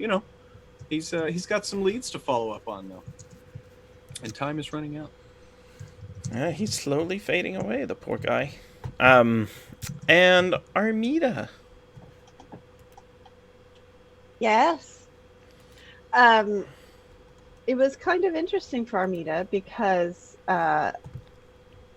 he's got some leads to follow up on though, and time is running out. He's slowly fading away, the poor guy. And Armida. Yes. It was kind of interesting for Armida because I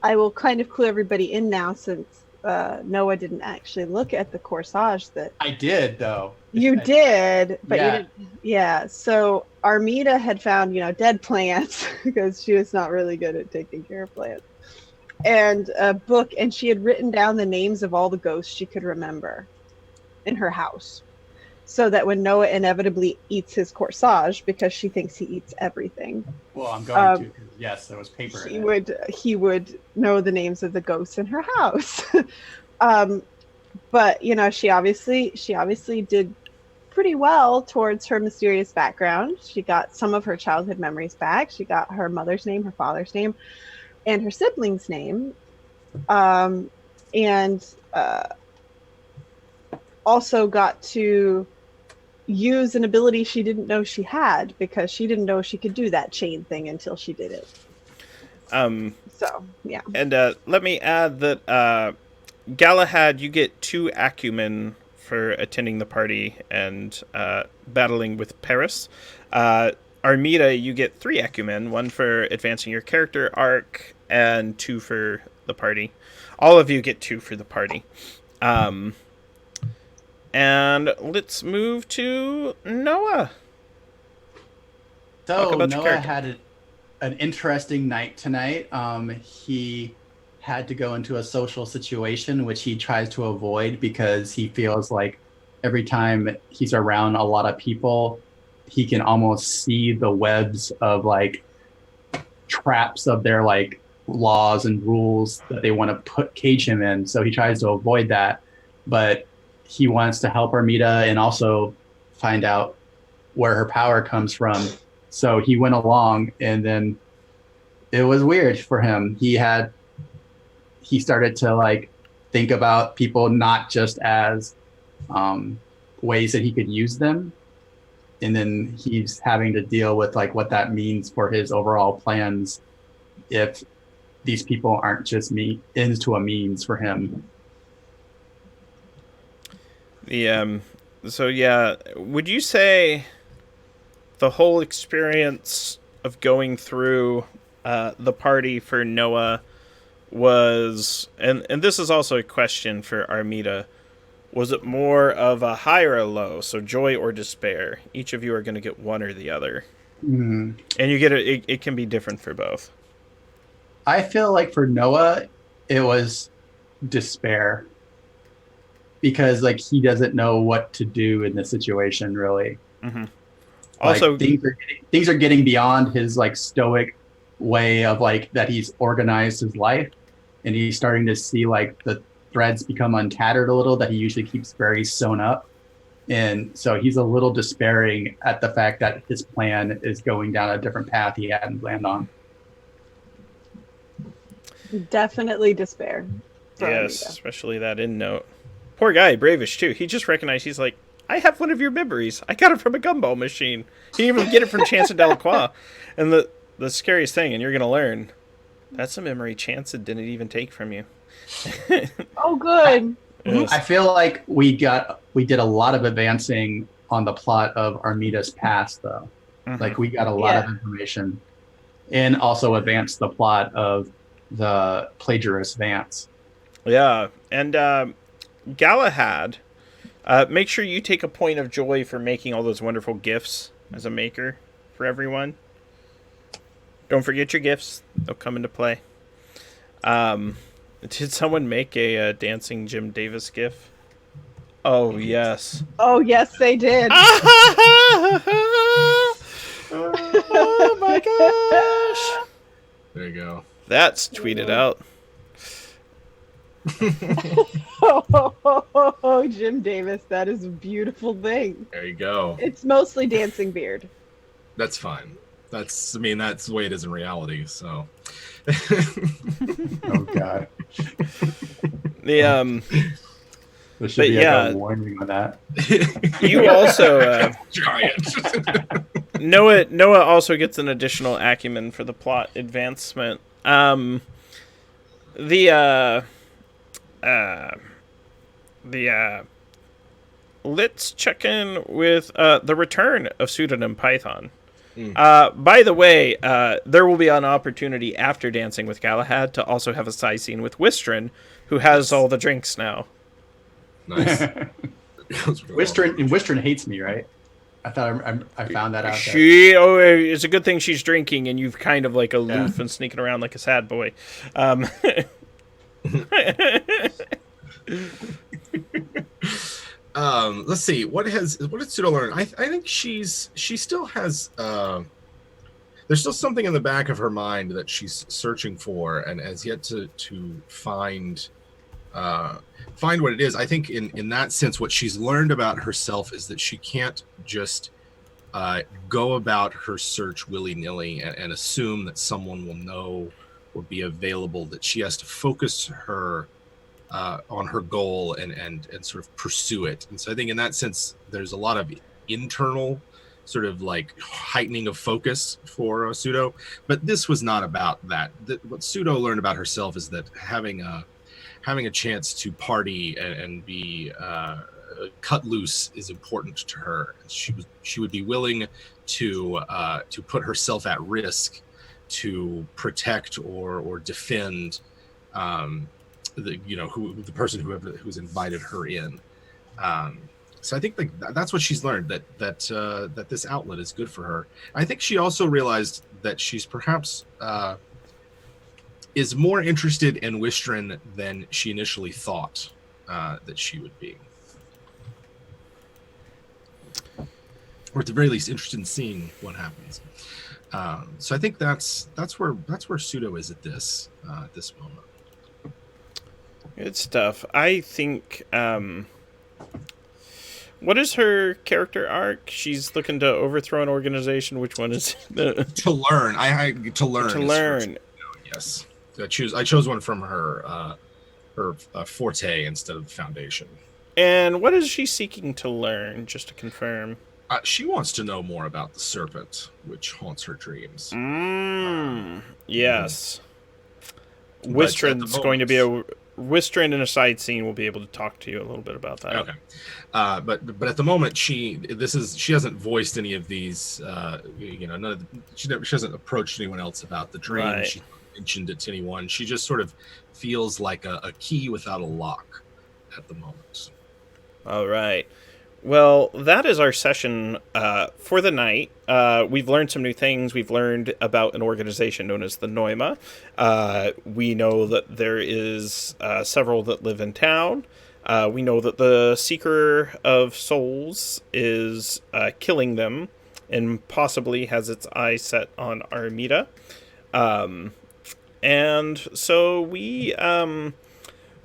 will kind of clue everybody in now since Noah didn't actually look at the corsage that I did, though. you did, but Yeah. you didn't. Yeah. So Armida had found, dead plants because she was not really good at taking care of plants, and a book, and she had written down the names of all the ghosts she could remember in her house, so that when Noah inevitably eats his corsage, because she thinks he eats everything, Well, I'm going to, 'cause, yes, there was paper he in it. he would know the names of the ghosts in her house. But she obviously did pretty well towards her mysterious background. She got some of her childhood memories back. She got her mother's name, her father's name, and her sibling's name, and also got to use an ability she didn't know she had, because she didn't know she could do that chain thing until she did it. So yeah. And let me add that Galahad, you get 2 acumen for attending the party and battling with Paris. Armida, you get 3 acumen, 1 for advancing your character arc and 2 for the party. All of you get 2 for the party. And let's move to Noah. Talk So about your Noah character. had an interesting night tonight. He had to go into a social situation, which he tries to avoid because he feels like every time he's around a lot of people, he can almost see the webs of like traps of their like laws and rules that they want to cage him in. So he tries to avoid that, but he wants to help Armida and also find out where her power comes from. So he went along, and then it was weird for him. He started to like think about people not just as ways that he could use them, and then he's having to deal with like what that means for his overall plans if these people aren't just ends to a means for him. So yeah, would you say the whole experience of going through the party for Noah was, and this is also a question for Armida, was it more of a high or a low? So joy or despair? Each of you are going to get one or the other. Mm. And you get it can be different for both. I feel like for Noah, it was despair, because like he doesn't know what to do in this situation, really. Mm-hmm. Like, Also, things are getting beyond his like stoic way of like that he's organized his life, and he's starting to see like the threads become untattered a little that he usually keeps very sewn up, and so he's a little despairing at the fact that his plan is going down a different path he hadn't planned on. Definitely despair. yes, Armida. especially that end note. Poor guy, Bravish too. He just recognized, he's like, I have one of your memories. I got it from a gumball machine. He didn't even get it from Chance and Delacroix. And the scariest thing, and you're gonna learn, that's a memory Chance didn't even take from you. Oh, good. Yes. I feel like we did a lot of advancing on the plot of Armida's past, though. Mhm. Like we got a lot of information, and also advanced the plot of the plagiarist Vance. Yeah, and Galahad, make sure you take a point of joy for making all those wonderful gifts as a maker for everyone. Don't forget your gifts; they'll come into play. Did someone make a dancing Jim Davis gif? Oh yes. Oh, yes, they did. Oh my gosh! There you go. That's tweeted out. Oh, Jim Davis, that is a beautiful thing. There you go. It's mostly dancing beard. That's fine. That's the way it is in reality. So. Oh God. The There should But be yeah. like a warning on that. you also Giant. Noah also gets an additional acumen for the plot advancement. Let's check in with the return of Pseudonym Python. By the way, there will be an opportunity after Dancing with Galahad to also have a side scene with Wistron, who has all the drinks now. Nice. Wistron hates me, right? I thought I found that out. It's a good thing she's drinking and you've kind of like aloof and sneaking around like a sad boy. Let's see. What did Pseudo learn? I think she still has. There's still something in the back of her mind that she's searching for and has yet to find what it is. I think in that sense, what she's learned about herself is that she can't just go about her search willy-nilly and assume that someone will know or be available, that she has to focus her on her goal and sort of pursue it. And so I think in that sense, there's a lot of internal sort of like heightening of focus for Pseudo, but this was not about that. What Pseudo learned about herself is that having a chance to party and be cut loose is important to her. She would be willing to put herself at risk to protect or defend the person who's invited her in. So I think that's what she's learned, that this outlet is good for her. I think she also realized that she's perhaps is more interested in Wistron than she initially thought that she would be, or at the very least interested in seeing what happens. So I think that's where Pseudo is at this moment. Good stuff. I think. What is her character arc? She's looking to overthrow an organization. Which one is to learn? To learn. To learn. Yes. I chose one from her forte instead of foundation. And what is she seeking to learn? Just to confirm. She wants to know more about the serpent, which haunts her dreams. Yes. Wistron's going to be Wistron in a side scene will be able to talk to you a little bit about that. Okay. But at the moment she hasn't voiced any of these. She hasn't approached anyone else about the dream. Right. She hasn't mentioned it to anyone. She just sort of feels like a key without a lock at the moment. All right. Well, that is our session for the night. We've learned some new things. We've learned about an organization known as the Pneuma. We know that there is several that live in town. We know that the Seeker of Souls is killing them and possibly has its eye set on Armida. And so we have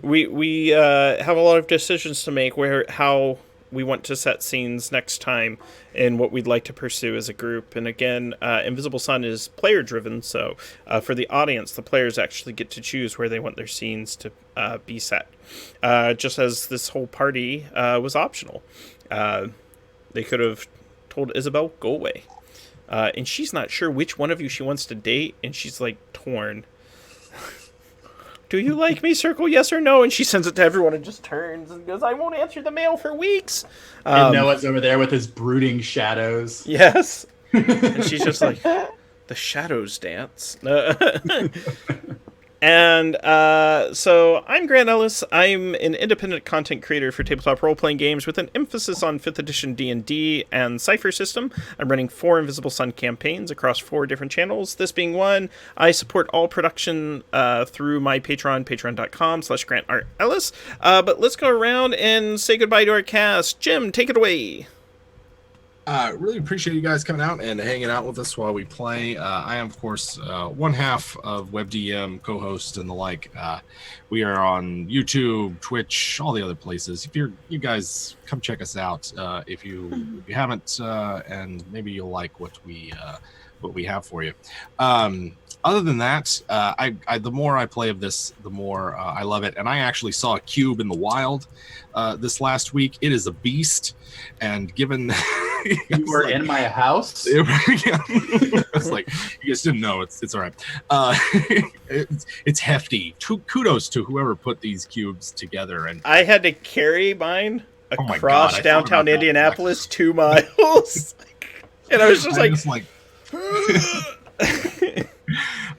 a lot of decisions to make how we want to set scenes next time and what we'd like to pursue as a group. And again, Invisible Sun is player driven, so for the audience, the players actually get to choose where they want their scenes to be set. Just as this whole party was optional. They could have told Isabel, go away. And she's not sure which one of you she wants to date, and she's like torn. Do you like me? Circle yes or no. And she sends it to everyone and just turns and goes, I won't answer the mail for weeks. And Noah's over there with his brooding shadows. Yes. And she's just like, the shadows dance. And so I'm Grant Ellis. I'm an independent content creator for tabletop role-playing games with an emphasis on 5th edition D&D and Cypher system. I'm running 4 Invisible Sun campaigns across 4 different channels, this being one. I support all production through my Patreon, patreon.com/GrantREllis. But let's go around and say goodbye to our cast. Jim, take it away. Really appreciate you guys coming out and hanging out with us while we play. I am, of course, one half of WebDM, co-host and the like. We are on YouTube, Twitch, all the other places. If you guys come check us out, if you haven't, and maybe you'll like what we have for you. Other than that, the more I play of this, the more I love it. And I actually saw a cube in the wild this last week. It is a beast, and given You were in my house. It's like, you guys didn't know. It's all right. It's hefty. Kudos to whoever put these cubes together. And I had to carry mine Oh my across God, I downtown thought about that. Indianapolis 2 miles, and I was just like,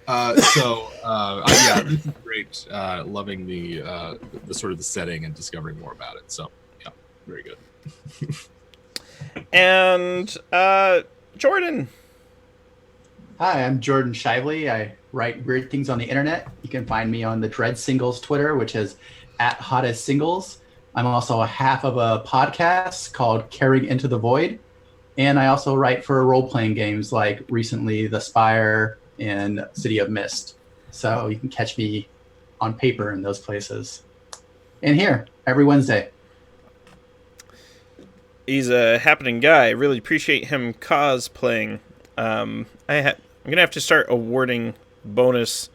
yeah, this is great. Loving the sort of the setting and discovering more about it. So yeah, very good. And Jordan. Hi, I'm Jordan Shively. I write weird things on the internet. You can find me on the Dread Singles Twitter, which is @HottestSingles. I'm also a half of a podcast called Carrying Into the Void. And I also write for role-playing games like recently The Spire and City of Mist. So you can catch me on paper in those places. And here, every Wednesday. He's a happening guy. I really appreciate him cosplaying. I'm gonna have to start awarding bonus,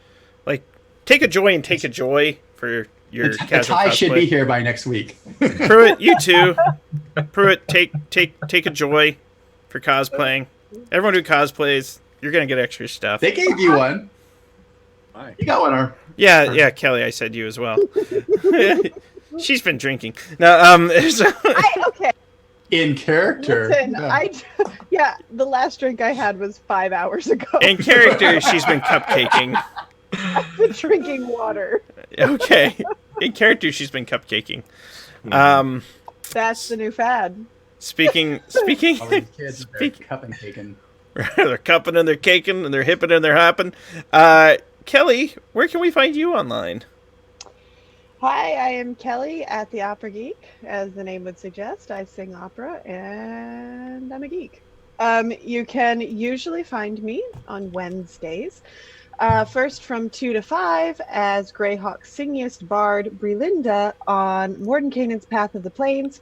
like take a joy and take a joy for your casual Ty cosplay. should be here by next week. Pruitt, you too. Pruitt, take a joy for cosplaying. Everyone who cosplays, you're gonna get extra stuff. They gave you one. You got one. Yeah, Kelly, I said you as well. She's been drinking. No, Okay. In character. Listen, Yeah. the last drink I had was 5 hours ago. in character, she's been cupcaking. I've been drinking water. Okay. In character, she's been cupcaking. That's the new fad. Speaking. All these kids, they're cup and caking. They're cupping and they're caking and they're hipping and they're hopping. Kelly, where can we find you online? Hi, I am Kelly at the Opera Geek. As the name would suggest, I sing opera and I'm a geek. You can usually find me on Wednesdays. First from 2 to 5 as Greyhawk's singiest bard, Brelinda, on Mordenkainen's Path of the Plains,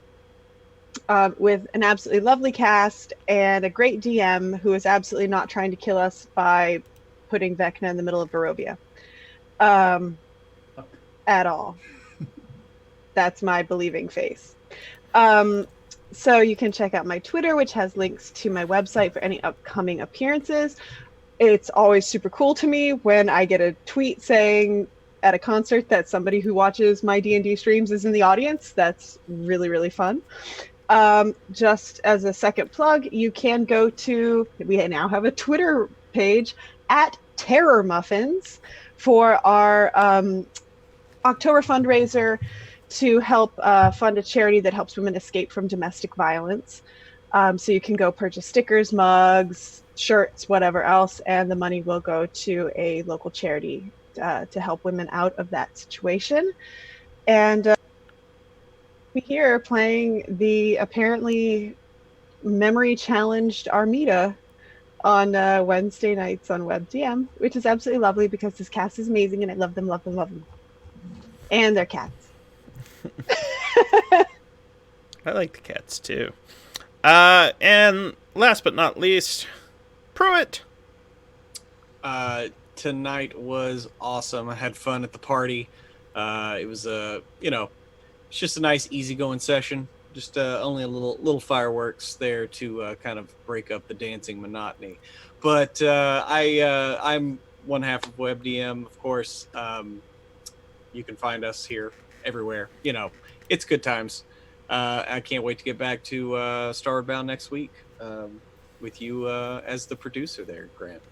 with an absolutely lovely cast and a great DM who is absolutely not trying to kill us by putting Vecna in the middle of Barovia. At all. That's my believing face. So you can check out my Twitter, which has links to my website for any upcoming appearances. It's always super cool to me when I get a tweet saying at a concert that somebody who watches my D&D streams is in the audience. That's really, really fun. Just as a second plug, you can go to, we now have a Twitter page at Terror Muffins for our October fundraiser to help fund a charity that helps women escape from domestic violence. So you can go purchase stickers, mugs, shirts, whatever else, and the money will go to a local charity to help women out of that situation. And we're here playing the apparently memory-challenged Armida on Wednesday nights on WebDM, which is absolutely lovely because this cast is amazing and I love them, love them, love them. And their cats. I like the cats too. And last but not least, Pruitt. Tonight was awesome. I had fun at the party. It was it's just a nice, easygoing session. Just only a little fireworks there to kind of break up the dancing monotony. But I'm one half of WebDM, of course. You can find us here everywhere. It's good times. I can't wait to get back to Starward Bound next week with you as the producer there, Grant.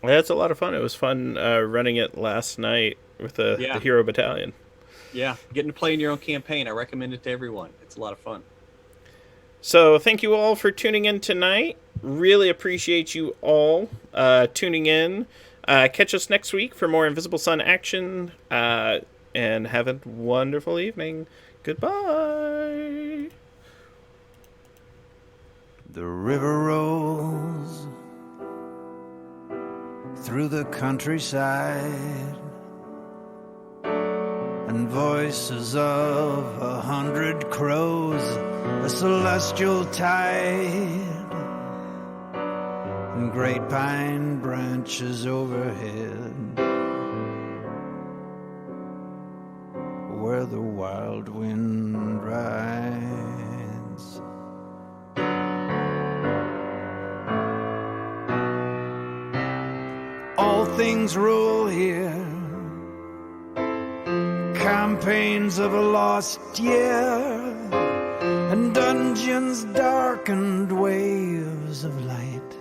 Yeah, it's a lot of fun. It was fun running it last night with the Hero Battalion. Yeah, getting to play in your own campaign. I recommend it to everyone. It's a lot of fun. So thank you all for tuning in tonight. Really appreciate you all tuning in. Catch us next week for more Invisible Sun action. And have a wonderful evening. Goodbye. The river rolls through the countryside, and voices of 100 crows, a celestial tide, and great pine branches overhead, where the wild wind rides. All things rule here, campaigns of a lost year, and dungeons dark and waves of light.